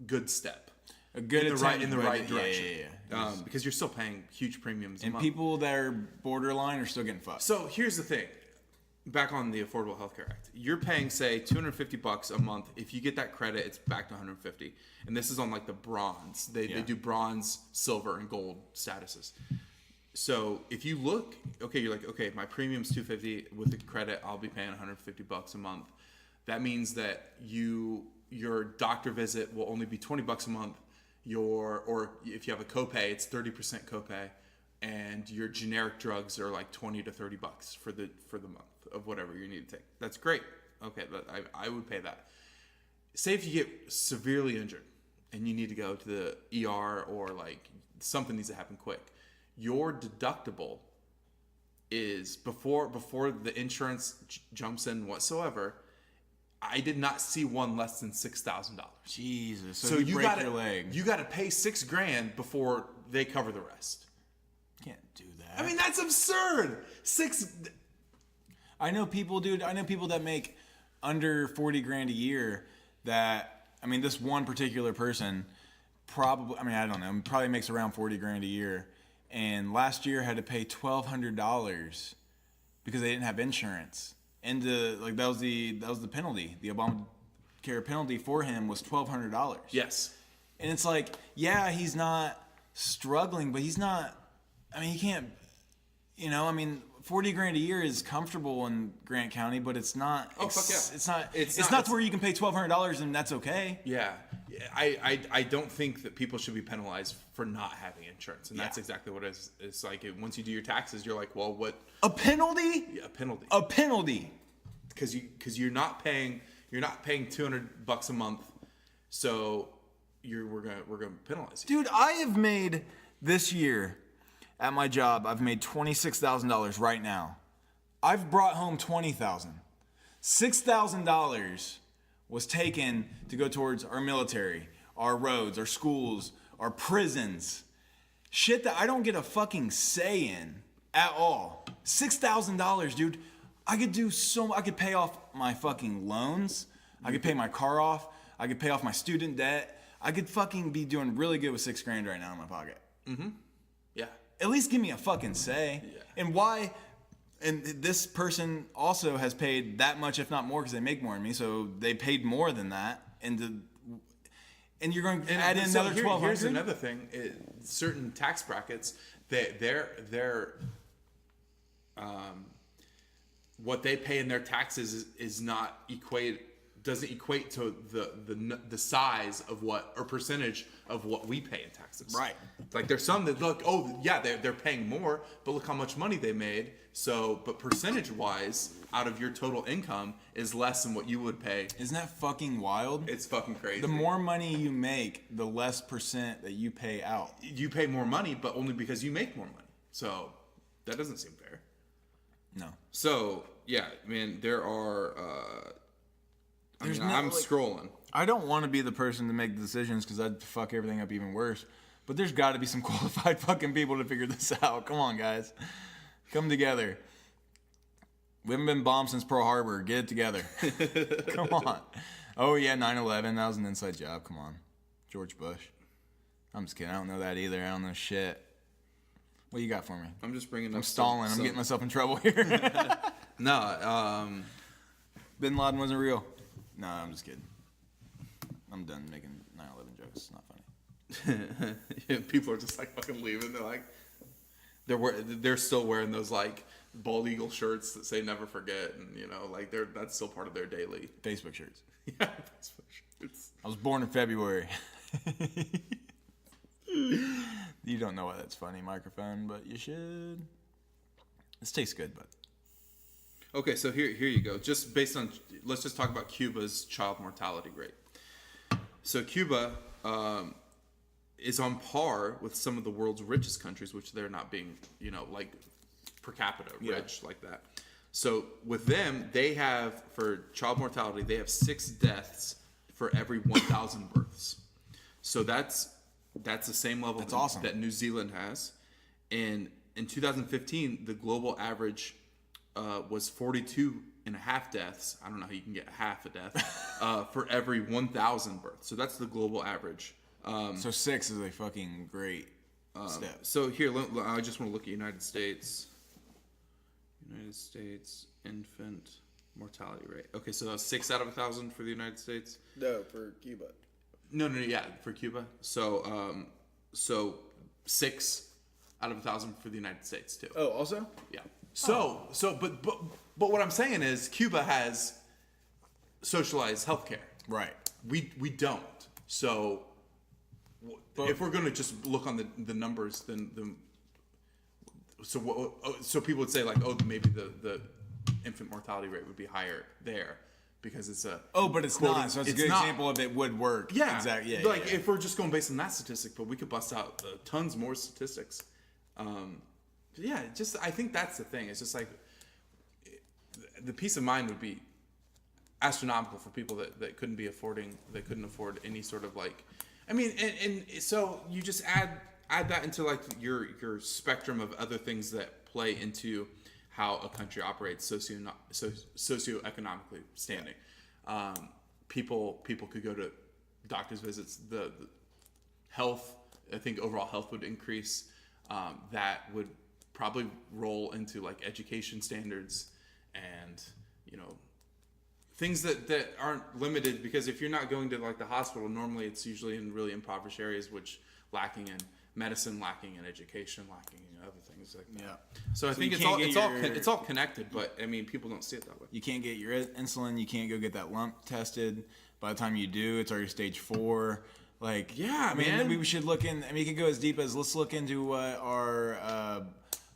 good step. A good in the right direction. Yeah. Because you're still paying huge premiums. And people that are borderline are still getting fucked. So here's the thing. Back on the Affordable Health Care Act, you're paying say $250 a month. If you get that credit, it's back to $150. And this is on like the bronze. They do bronze, silver, and gold statuses. So if you look, you're like, okay, my premium's $250 with the credit, I'll be paying $150 a month. That means that your doctor visit will only be $20 a month. Or if you have a copay, it's 30% copay, and your generic drugs are like $20 to $30 for the month of whatever you need to take. That's great. Okay, I would pay that. Say if you get severely injured and you need to go to the ER or like something needs to happen quick, your deductible is before the insurance jumps in whatsoever. I did not see one less than $6,000. Jesus. So you break your leg. You got to pay $6,000 before they cover the rest. Can't do that. I mean, that's absurd. I know people, dude. I know people that make under $40,000 a year. This one particular person probably. I mean, I don't know. Probably makes around $40,000 a year, and last year had to pay $1,200 because they didn't have insurance. And that was the penalty. The Obamacare penalty for him was $1,200. Yes. And it's like, yeah, he's not struggling, but he's not. I mean, he can't. $40,000 a year is comfortable in Grant County, but it's not. Oh fuck yeah! It's not to where you can pay $1,200 and that's okay. Yeah, I don't think that people should be penalized for not having insurance, and that's exactly what it is. It's like once you do your taxes, you're like, well, what? A penalty? Yeah, a penalty. A penalty. Because you're not paying $200 a month, so we're gonna penalize you. Dude, I have made this year at my job, I've made $26,000 right now. I've brought home $20,000. $6,000 was taken to go towards our military, our roads, our schools, our prisons. Shit that I don't get a fucking say in at all. $6,000, dude. I could pay off my fucking loans. I could pay my car off. I could pay off my student debt. I could fucking be doing really good with $6,000 right now in my pocket. Mm-hmm. Yeah. At least give me a fucking say. Yeah. And why? And this person also has paid that much, if not more, because they make more than me. So they paid more than that. And you're going to add in another $1,200. Here's another thing: certain tax brackets, their what they pay in their taxes doesn't equate to the size of what or percentage of what we pay in taxes. Right. Like there's some that look, oh yeah, they're paying more, but look how much money they made. So, but percentage wise, out of your total income is less than what you would pay. Isn't that fucking wild? It's fucking crazy. The more money you make, the less percent that you pay out. You pay more money, but only because you make more money. So that doesn't seem fair. No. So yeah, man, there are. I'm scrolling. I don't want to be the person to make the decisions because I'd fuck everything up even worse. But there's got to be some qualified fucking people to figure this out. Come on, guys. Come together. We haven't been bombed since Pearl Harbor. Get it together. Come on. Oh, yeah, 9/11. That was an inside job. Come on. George Bush. I'm just kidding. I don't know that either. I don't know shit. What you got for me? I'm just bringing up I'm stalling. I'm getting myself in trouble here. No. Bin Laden wasn't real. No, I'm just kidding. I'm done making 9/11 jokes. It's not funny. Yeah, people are just like fucking leaving. They're like, they're still wearing those like bald eagle shirts that say "Never Forget," and like that's still part of their daily Facebook shirts. Yeah, Facebook shirts. I was born in February. You don't know why that's funny, microphone, but you should. This tastes good, but. Okay, so here you go. Just based on, let's just talk about Cuba's child mortality rate. So Cuba is on par with some of the world's richest countries, which they're not being, like per capita rich like that. So with them, they have, for child mortality, they have 6 deaths for every 1,000 births. So that's the same level awesome. that New Zealand has. And in 2015, the global average was 42 and a half deaths. I don't know how you can get half a death for every 1,000 births. So that's the global average. So 6 is a fucking great step. So here, I just want to look at United States. United States infant mortality rate. Okay, so that's 6 out of 1,000 for the United States. No, for Cuba. No, yeah, for Cuba. So 6 out of 1,000 for the United States too. Oh, also? Yeah. But what I'm saying is Cuba has socialized healthcare. Right. We don't. So if we're going to just look on the numbers, then so people would say like, oh, maybe the infant mortality rate would be higher there because it's a but it's not. So it's a good example of it would work. Yeah, exactly. Yeah, like if we're just going based on that statistic, but we could bust out tons more statistics. Yeah, just I think that's the thing. It's just like the peace of mind would be astronomical for people that couldn't afford any sort of like. I mean, and so you just add that into like your spectrum of other things that play into how a country operates socioeconomically standing. People could go to doctor's visits. The health, I think overall health would increase. That would probably roll into like education standards and things that aren't limited, because if you're not going to like the hospital, normally it's usually in really impoverished areas, which lacking in medicine, lacking in education, lacking in other things like that. Yeah. So I think it's all connected, but I mean people don't see it that way. You can't get your insulin. You can't go get that lump tested. By the time you do, it's already stage 4. Like, yeah, I mean, man. we should look in. I mean, you could go as deep as let's look into what our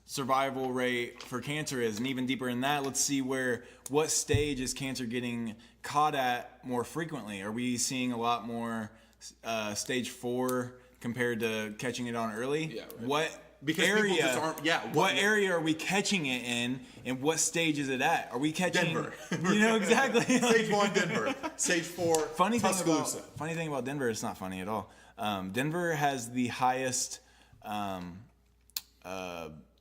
survival rate for cancer is, and even deeper in that, let's see what stage is cancer getting caught at more frequently. Are we seeing a lot more stage 4 compared to catching it on early? Yeah, right. Because people area. just aren't. Yeah. What area are we catching it in, and what stage is it at? Are we catching Denver? You know exactly. Stage 1, Denver. Stage 4, Tuscaloosa. Funny thing about Denver, it's not funny at all. Denver has the highest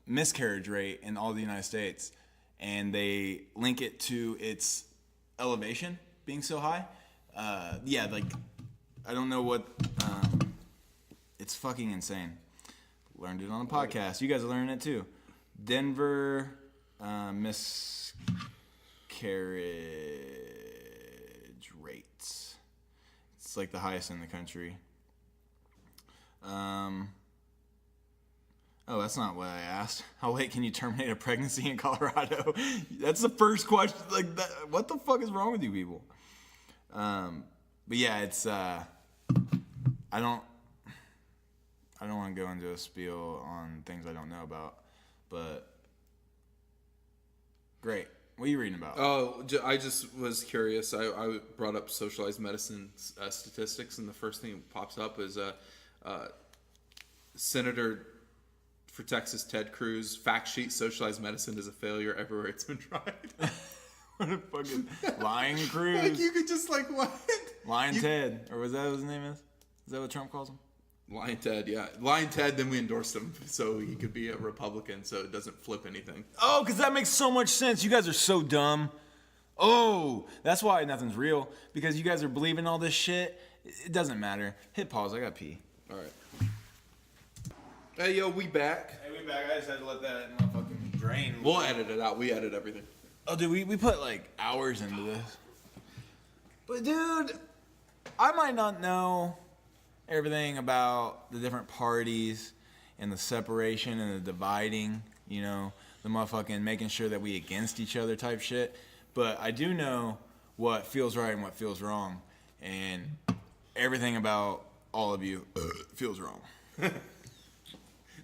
miscarriage rate in all the United States, and they link it to its elevation being so high. Yeah, like I don't know what. It's fucking insane. Learned it on a podcast. You guys are learning it too. Denver miscarriage rates. It's like the highest in the country. Oh, that's not what I asked. How late can you terminate a pregnancy in Colorado? That's the first question. Like, that, what the fuck is wrong with you people? But yeah, it's I don't want to go into a spiel on things I don't know about, but great. What are you reading about? Oh, I just was curious. I brought up socialized medicine statistics, and the first thing that pops up is Senator for Texas Ted Cruz fact sheet: socialized medicine is a failure everywhere it's been tried. What a fucking lying Cruz. Like you could just like what? Lying Ted, or was that what his name is? Is that what Trump calls him? Lying Ted, yeah. Lying Ted, then we endorsed him so he could be a Republican so it doesn't flip anything. Oh, because that makes so much sense. You guys are so dumb. Oh, that's why nothing's real. Because you guys are believing all this shit. It doesn't matter. Hit pause. I got pee. All right. Hey, yo, we back. Hey, we back. I just had to let that motherfucking drain. We'll edit it out. We edit everything. Oh, dude, we put like hours into this. But, dude, I might not know everything about the different parties and the separation and the dividing, you know, the motherfucking making sure that we against each other type shit. But I do know what feels right and what feels wrong. And everything about all of you feels wrong.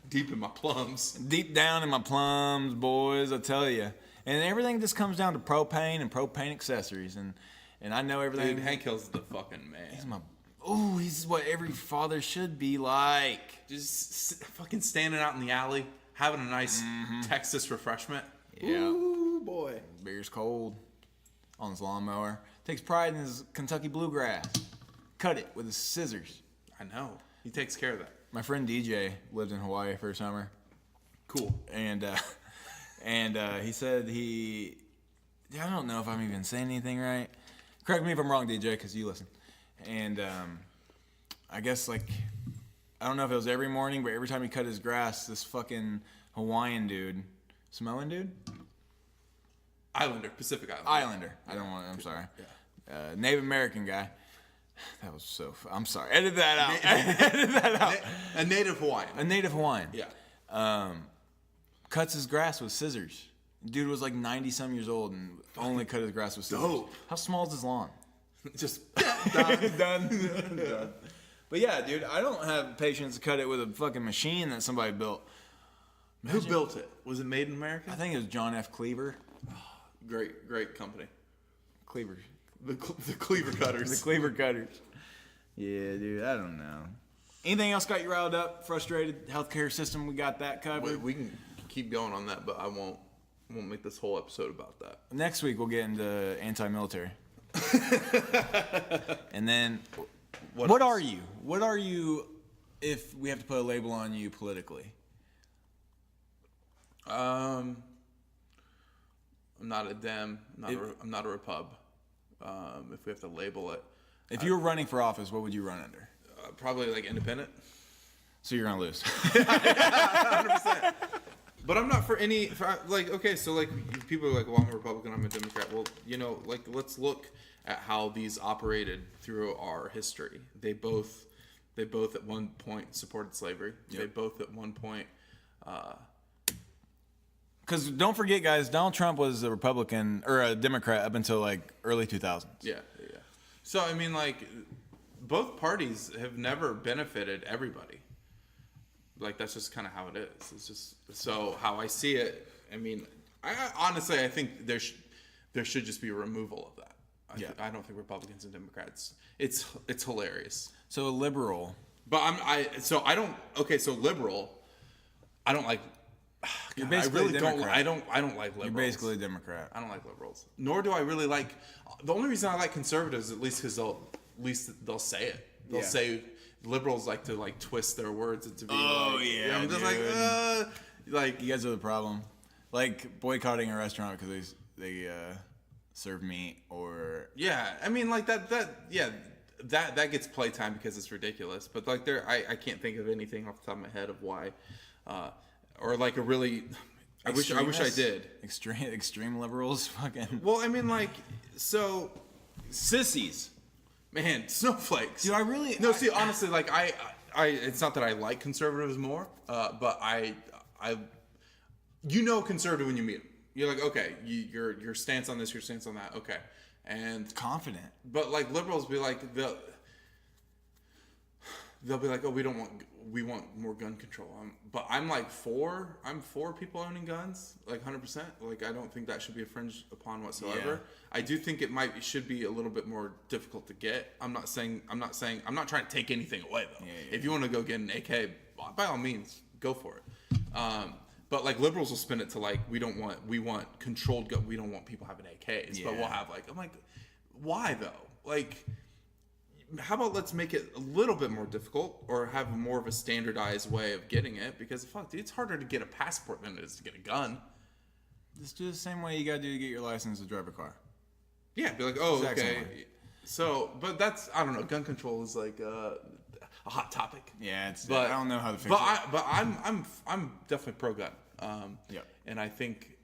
Deep in my plums. Deep down in my plums, boys, I tell you. And everything just comes down to propane and propane accessories. And I know everything. Dude, Hank Hill's the fucking man. He's what every father should be like. Just fucking standing out in the alley, having a nice Texas refreshment. Yeah. Ooh, boy. Beer's cold on his lawnmower. Takes pride in his Kentucky bluegrass. Cut it with his scissors. I know. He takes care of that. My friend DJ lived in Hawaii for a summer. Cool. And he said I don't know if I'm even saying anything right. Correct me if I'm wrong, DJ, because you listen. And I guess, like, I don't know if it was every morning, but every time he cut his grass, this fucking Hawaiian dude, Samoan dude? Islander, Pacific Islander. Islander. I'm sorry. Yeah. Native American guy. That was so... I'm sorry. Edit that out. Edit that out. A native Hawaiian. A native Hawaiian. Yeah. Cuts his grass with scissors. Dude was like 90-some years old and only cut his grass with scissors. Dope. How small is his lawn? Just done. But yeah, dude, I don't have patience to cut it with a fucking machine that somebody built. Who built it? Was it made in America? I think it was John F. Cleaver. Great company. Cleaver. The Cleaver Cutters. The Cleaver Cutters. Yeah, dude, I don't know. Anything else got you riled up, frustrated? Healthcare system, we got that covered. We can keep going on that, but I won't make this whole episode about that. Next week we'll get into anti-military. And then, what are you? What are you if we have to put a label on you politically? I'm not a Dem. I'm not a Repub. If we have to label it. If you were running for office, what would you run under? Probably like independent. So you're gonna lose. 100%. But I'm not for any. Okay, so like people are like, well, I'm a Republican, I'm a Democrat. Well, you know, like let's look at how these operated through our history. They both at one point supported slavery. Yep. They both at one point. Because don't forget, guys, Donald Trump was a Republican or a Democrat up until like early 2000s. Yeah. So I mean, like, both parties have never benefited everybody. Like that's just kind of how it is. It's just so how I see it. I mean, I honestly think there should just be a removal of that. I don't think Republicans and Democrats. It's hilarious. So a liberal. But so liberal. I don't like. You're God, basically I really a don't. Democrat. I don't like liberals. You're basically a Democrat. I don't like liberals. Nor do I really like. The only reason I like conservatives, at least because they'll say it. They'll say liberals like to like twist their words into being. I'm just like you guys are the problem. Like boycotting a restaurant because they serve meat or I mean like that gets playtime because it's ridiculous. But like I can't think of anything off the top of my head of why, or like a really. I wish I did. Extreme liberals, fucking. Well, I mean, like, so sissies, man, snowflakes. Dude, I really see. Honestly, like, I it's not that I like conservatives more, but I, conservative when you meet them. You're like, okay, your stance on this, your stance on that, okay, and confident. But like liberals be like they'll be like, oh, we want more gun control. But I'm for people owning guns, like 100%. Like I don't think that should be infringed upon whatsoever. Yeah. I do think should be a little bit more difficult to get. I'm not trying to take anything away though. Yeah. If you want to go get an AK, by all means, go for it. But like liberals will spin it to like we want controlled gun. We don't want people having AKs, but we'll have like I'm like, why though? Like. How about let's make it a little bit more difficult or have more of a standardized way of getting it? Because fuck, dude, it's harder to get a passport than it is to get a gun. Just do the same way you gotta do to get your license to drive a car. Yeah, be like, oh, okay. So, but that's I don't know. Gun control is like a hot topic. Yeah, I don't know how to fix it. But I'm definitely pro gun. And I think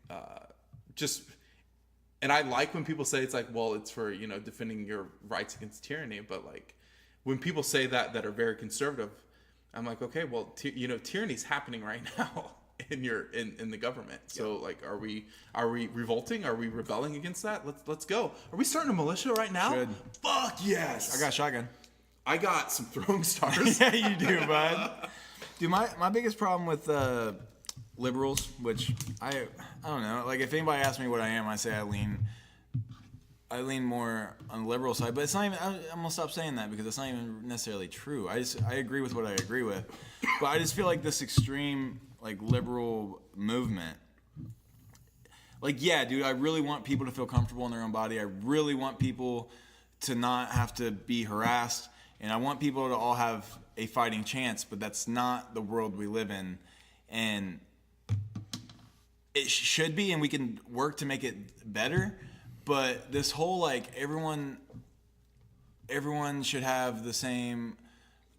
And I like when people say it's like, well, it's for, defending your rights against tyranny. But like when people say that are very conservative, I'm like, okay, well, tyranny's happening right now in the government. So like, are we revolting? Are we rebelling against that? Let's go. Are we starting a militia right now? Should. Fuck yes. I got a shotgun. I got some throwing stars. Yeah, you do, bud. Dude, my biggest problem with liberals, which I don't know. Like if anybody asks me what I am, I say I lean more on the liberal side. But it's not even. I'm gonna stop saying that because it's not even necessarily true. I agree with what I agree with, but I just feel like this extreme like liberal movement. Like yeah, dude, I really want people to feel comfortable in their own body. I really want people to not have to be harassed, and I want people to all have a fighting chance. But that's not the world we live in, and it should be, and we can work to make it better. But this whole like everyone should have the same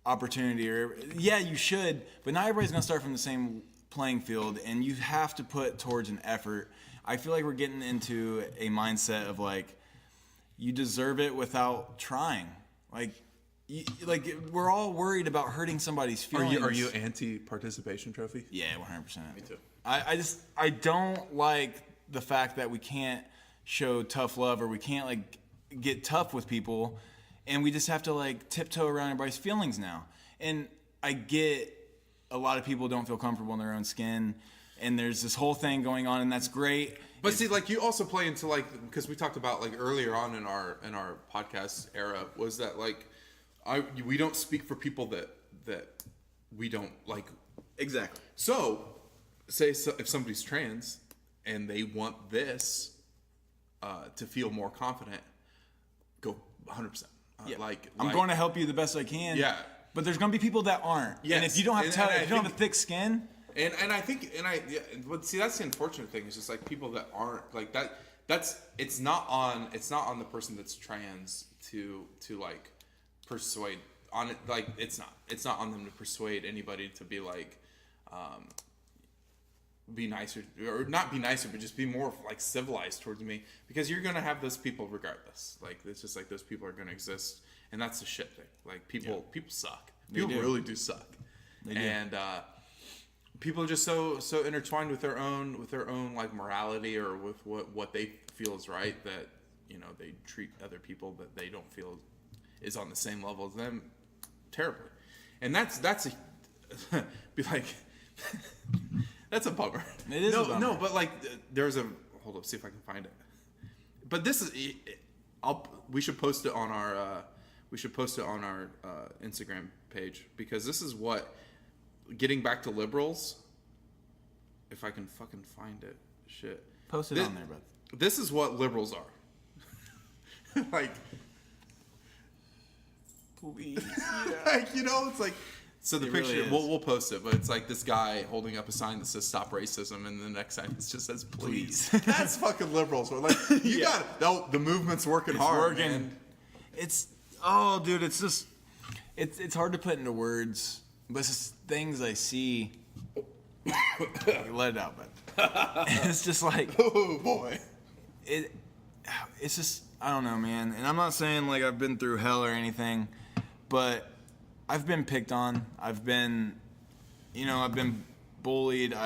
opportunity, or yeah, you should, but not everybody's gonna start from the same playing field, and you have to put towards an effort. I feel like we're getting into a mindset of like you deserve it without trying. Like we're all worried about hurting somebody's feelings. Are you anti-participation trophy? Yeah, 100%. Me too. I don't like the fact that we can't show tough love or we can't like get tough with people, and we just have to like tiptoe around everybody's feelings now. And I get a lot of people don't feel comfortable in their own skin, and there's this whole thing going on, and that's great. But see, like you also play into like because we talked about like earlier on in our podcast era was that like we don't speak for people that we don't like. Exactly. So if somebody's trans and they want this to feel more confident, go 100%. I'm going to help you the best I can. Yeah. But there's going to be people that aren't. Yes. And if you don't have if you don't have a thick skin. But see, that's the unfortunate thing. It's just like people that aren't like that. It's not on the person that's trans to like persuade on it. Like it's not on them to persuade anybody to be like, be nicer or not be nicer, but just be more like civilized towards me, because you're gonna have those people regardless. Like it's just like those people are gonna exist, and that's the shit thing. Like people suck. People really do suck, and people are just so intertwined with their own like morality or with what they feel is right that they treat other people that they don't feel is on the same level as them terribly, and that's a be like. That's a bummer. It is a bummer. No, but like there's a hold up, see if I can find it. But this is we should post it on our Instagram page, because this is what getting back to liberals. if I can fucking find it. Shit. Post it on there, bud. This is what liberals are. Like, Please. like, you know, it's like, so the It picture, really is. we'll post it, but it's like this guy holding up a sign that says "Stop Racism," and the next sign just says "Please." That's fucking liberals. We're like, you got it. No, the movement's working hard, man. It's dude, it's just it's hard to put into words, but it's just things I see. Let it out, bud. It's just like, Oh boy. it's just, I don't know, man. And I'm not saying like I've been through hell or anything, but I've been picked on. I've been bullied.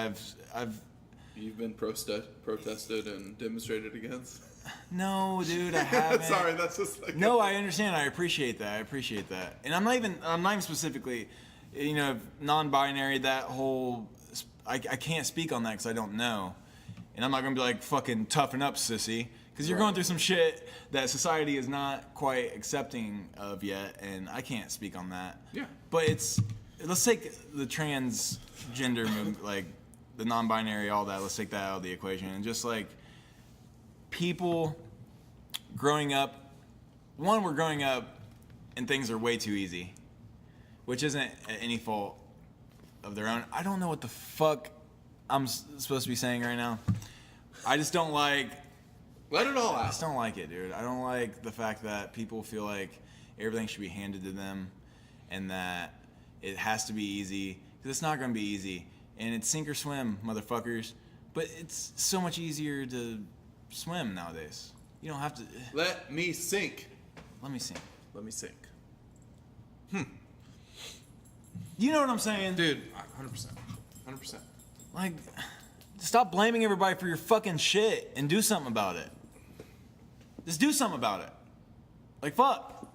You've been protested and demonstrated against. No, dude, I haven't. Sorry, that's just like. No, I understand. I appreciate that. And I'm not even specifically, non-binary, that whole, I can't speak on that because I don't know. And I'm not going to be like, fucking toughen up, sissy. Because you're going through some shit that society is not quite accepting of yet, and I can't speak on that. Yeah. But let's take the transgender movement, like the non-binary, all that. Let's take that out of the equation. And just like people growing up, we're growing up and things are way too easy, which isn't at any fault of their own. I don't know what the fuck I'm supposed to be saying right now. I just don't like... Let it all I out. just don't like it, dude. I don't like the fact that people feel like everything should be handed to them and that it has to be easy. Because it's not going to be easy. And it's sink or swim, motherfuckers. But it's so much easier to swim nowadays. You don't have to... Let me sink. Let me sink. Let me sink. You know what I'm saying? Dude, 100%. 100%. Like, stop blaming everybody for your fucking shit and do something about it. Just do something about it. Like, fuck.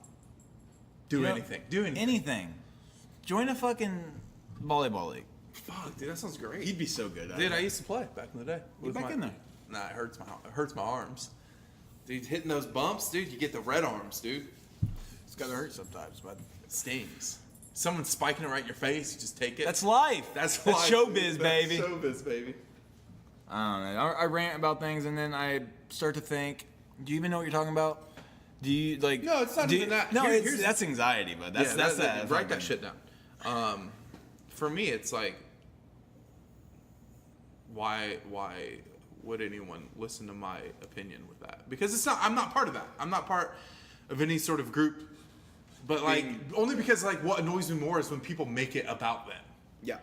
Do anything. Do anything. Anything. Join a fucking volleyball league. Fuck, dude, that sounds great. You'd be so good at Dude, it. I used to play back in the day. Get back in there. Nah, it hurts my arms. Dude, hitting those bumps, dude, you get the red arms, dude. It's gotta hurt sometimes, but It stings. Someone's spiking it right in your face, you just take it. that's life. That's life. Showbiz, baby. That's showbiz, baby. I don't know. I rant about things and then I start to think, do you even know what you're talking about? Do you, like... No, it's not even that. No, Here's- that's anxiety, but that's that. Write that shit down. For me, it's like, why would anyone listen to my opinion with that? Because I'm not part of that. I'm not part of any sort of group. But like, only because like what annoys me more is when people make it about them. Yeah.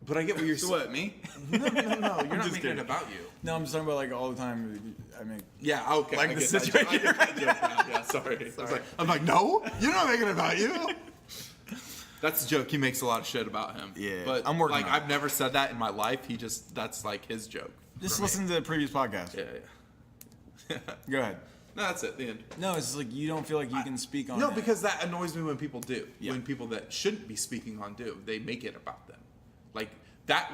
But I get what you're saying. So what, me? No, you're not just making kidding. it about you. No, I'm just talking about like all the time. I mean, Yeah, okay. Like I the get that. situation I get that joke now. Yeah, sorry. I'm like, no, you're not making it about you. That's a joke. He makes a lot of shit about him. Yeah, but I'm working like on it. I've never said that in my life. That's like his joke. just for me. listen to the previous podcast. Yeah. Go ahead. No, that's it. The end. No, it's just like you don't feel like you can speak on No, it. because that annoys me when people do. Yeah. When people that shouldn't be speaking on do. They make it about them. Like that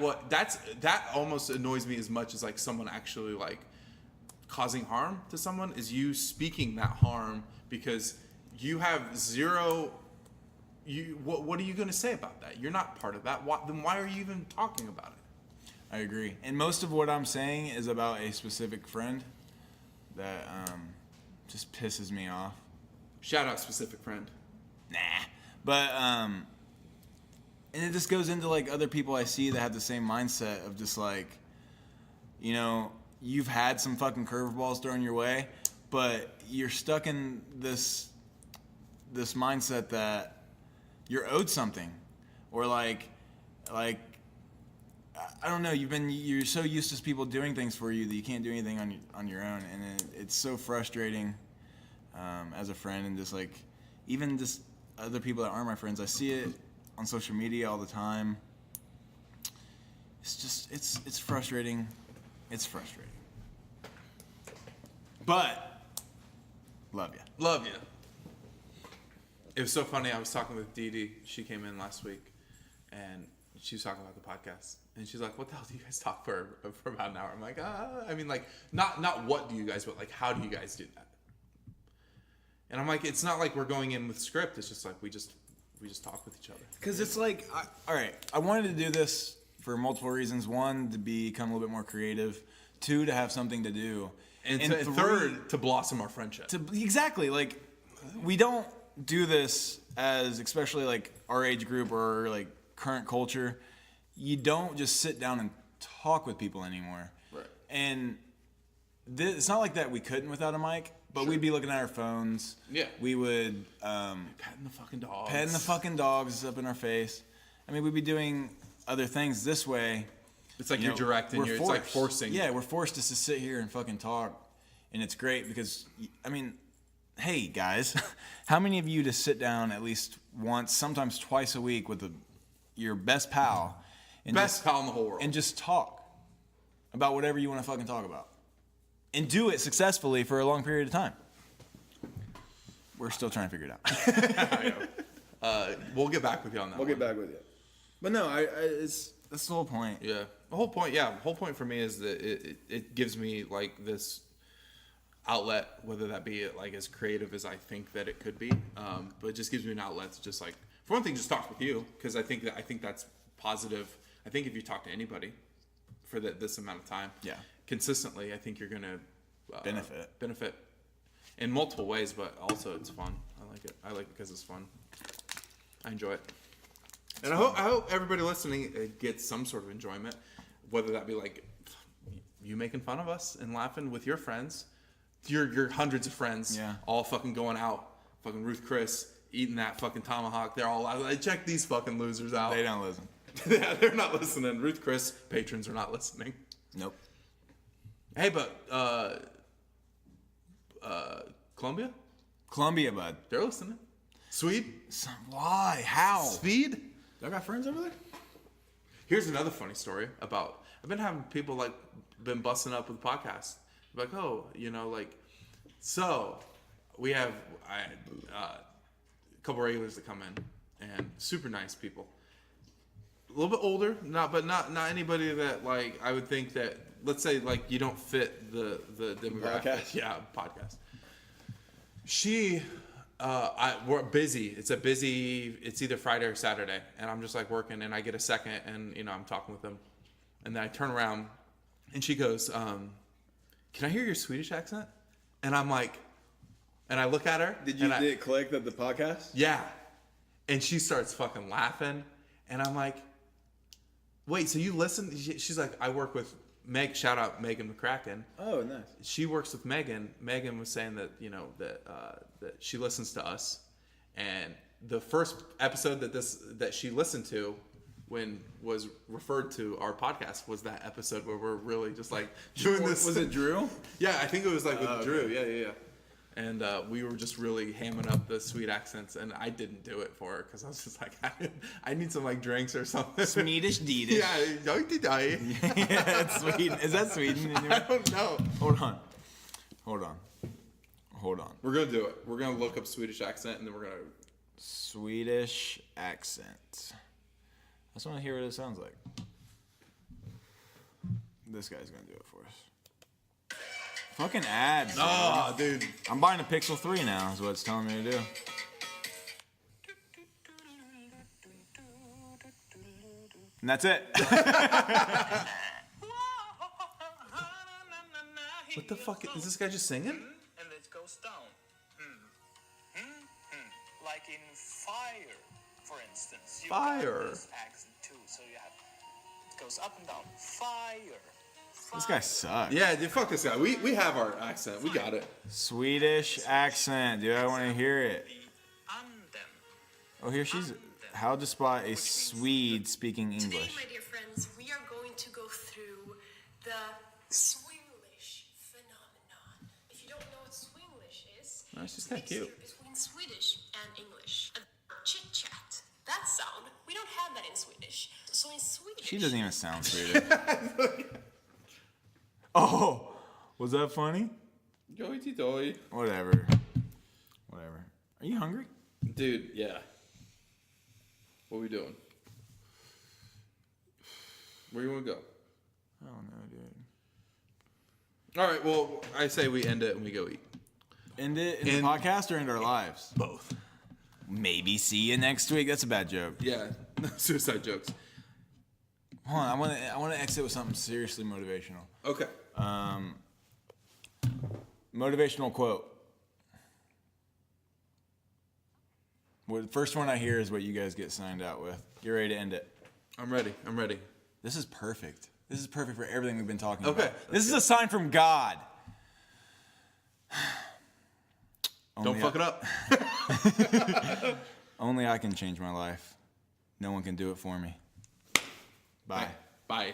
almost annoys me as much as like someone actually like causing harm to someone is you speaking that harm because you have zero. What are you going to say about that? You're not part of that. Then why are you even talking about it? I agree. And most of what I'm saying is about a specific friend that just pisses me off. Shout out specific friend. Nah. But and it just goes into like other people I see that have the same mindset of just like, you've had some fucking curveballs thrown your way, but you're stuck in this mindset that you're owed something, or like I don't know. You're so used to people doing things for you that you can't do anything on your own, and it's so frustrating as a friend, and just like even just other people that aren't my friends. I see it on social media all the time. It's just it's frustrating. It's frustrating. But love you. Love you. It was so funny. I was talking with Dee Dee. She came in last week, and she was talking about the podcast. And she's like, "What the hell do you guys talk for about an hour?" I'm like, I mean, like, not what do you guys, but like, how do you guys do that? And I'm like, it's not like we're going in with script. It's just like we just talk with each other. Because it's like, all right, I wanted to do this for multiple reasons. One, to become a little bit more creative. Two, to have something to do. And three, third, to blossom our friendship. Exactly. Like, we don't do this as, especially like our age group or like current culture. You don't just sit down and talk with people anymore. Right. And it's not like that we couldn't without a mic, but we'd be looking at our phones. Yeah. We would Petting the fucking dogs. petting the fucking dogs up in our face. I mean, we'd be doing other things this way. It's like you're direct and it's like forcing. Yeah, we're forced just to sit here and fucking talk. And it's great because, I mean, hey, guys, how many of you just sit down at least once, sometimes twice a week with your best pal? And Best pal in the whole world. And just talk about whatever you want to fucking talk about. And do it successfully for a long period of time. We're still trying to figure it out. We'll get back with you on that. We'll get back with you. But no, that's the whole point. Yeah. The whole point for me is that it gives me like this outlet, whether that be like as creative as I think that it could be. But it just gives me an outlet to just like, for one thing, just talk with you. Because I think that's positive. I think if you talk to anybody for this amount of time, consistently, I think you're gonna benefit in multiple ways. But also, it's fun. I like it. I like it because it's fun. I enjoy it, and I hope everybody listening gets some sort of enjoyment, whether that be like you making fun of us and laughing with your friends, your hundreds of friends, all fucking going out, fucking Ruth Chris eating that fucking tomahawk. They're all like, check these fucking losers out. They don't listen. Yeah, they're not listening. Ruth Chris patrons are not listening. Nope. Hey, but Columbia, bud. They're listening. Swede? Why? How? Swede? Y'all got friends over there? Here's another funny story about. I've been having people like been busting up with podcasts. Like, oh, so we have a couple regulars that come in and super nice people. A little bit older, not anybody that like I would think that, let's say like you don't fit the demographic. Podcast? Yeah, podcast. We're busy. It's either Friday or Saturday, and I'm just like working, and I get a second, and I'm talking with them, and then I turn around, and she goes, "Can I hear your Swedish accent?" And I'm like, and I look at her. Did it click that the podcast? Yeah, and she starts fucking laughing, and I'm like, "Wait, so you listen?" She's like, "I work with Meg." Shout out Megan McCracken. Oh, nice. She works with Megan. Megan was saying that that she listens to us, and the first episode that she listened to when was referred to our podcast was that episode where we're really just like doing this. Was it Drew? Yeah, I think it was like with Drew. Yeah. And we were just really hamming up the sweet accents, and I didn't do it for her because I was just like, I need some like drinks or something. Swedish Dedish. Yeah, Yeah, it's Sweden. Is that Sweden? I don't know. Hold on. We're gonna do it. We're gonna look up Swedish accent, and then we're gonna Swedish accent. I just want to hear what it sounds like. This guy's gonna do it for us. Fucking ads. Oh, dude. I'm buying a Pixel 3 now, is what it's telling me to do. And that's it. What the fuck? Is this guy just singing? And it goes down. Like in Fire, for instance. Fire. This accent too, so you have it goes up and down. Fire. This guy sucks. Yeah, dude, fuck this guy. We have our accent. We got it. Swedish accent, dude. I want to hear it. Oh, here she's. How to spot a Swede speaking English. Today, my dear friends, we are going to go through the Swinglish phenomenon. If you don't know what Swinglish is, No, it's just kinda mixture cute. between Swedish and English. Chit chat. That sound, we don't have that in Swedish. So in Swedish, She doesn't even sound Swedish. Oh, was that funny? Doy. Whatever. Are you hungry? Dude, yeah. What are we doing? Where you want to go? I don't know, dude. All right, well, I say we end it and we go eat. End it in the podcast or end our lives? Both. Maybe see you next week. That's a bad joke. Yeah, suicide jokes. Hold on, I want to exit with something seriously motivational. Okay. Motivational quote. Well, the first one I hear is what you guys get signed out with. You're ready to end it. I'm ready. This is perfect. This is perfect for everything we've been talking Okay. about. This is a sign from God. Don't fuck it up. Only I can change my life. No one can do it for me. Bye. Bye.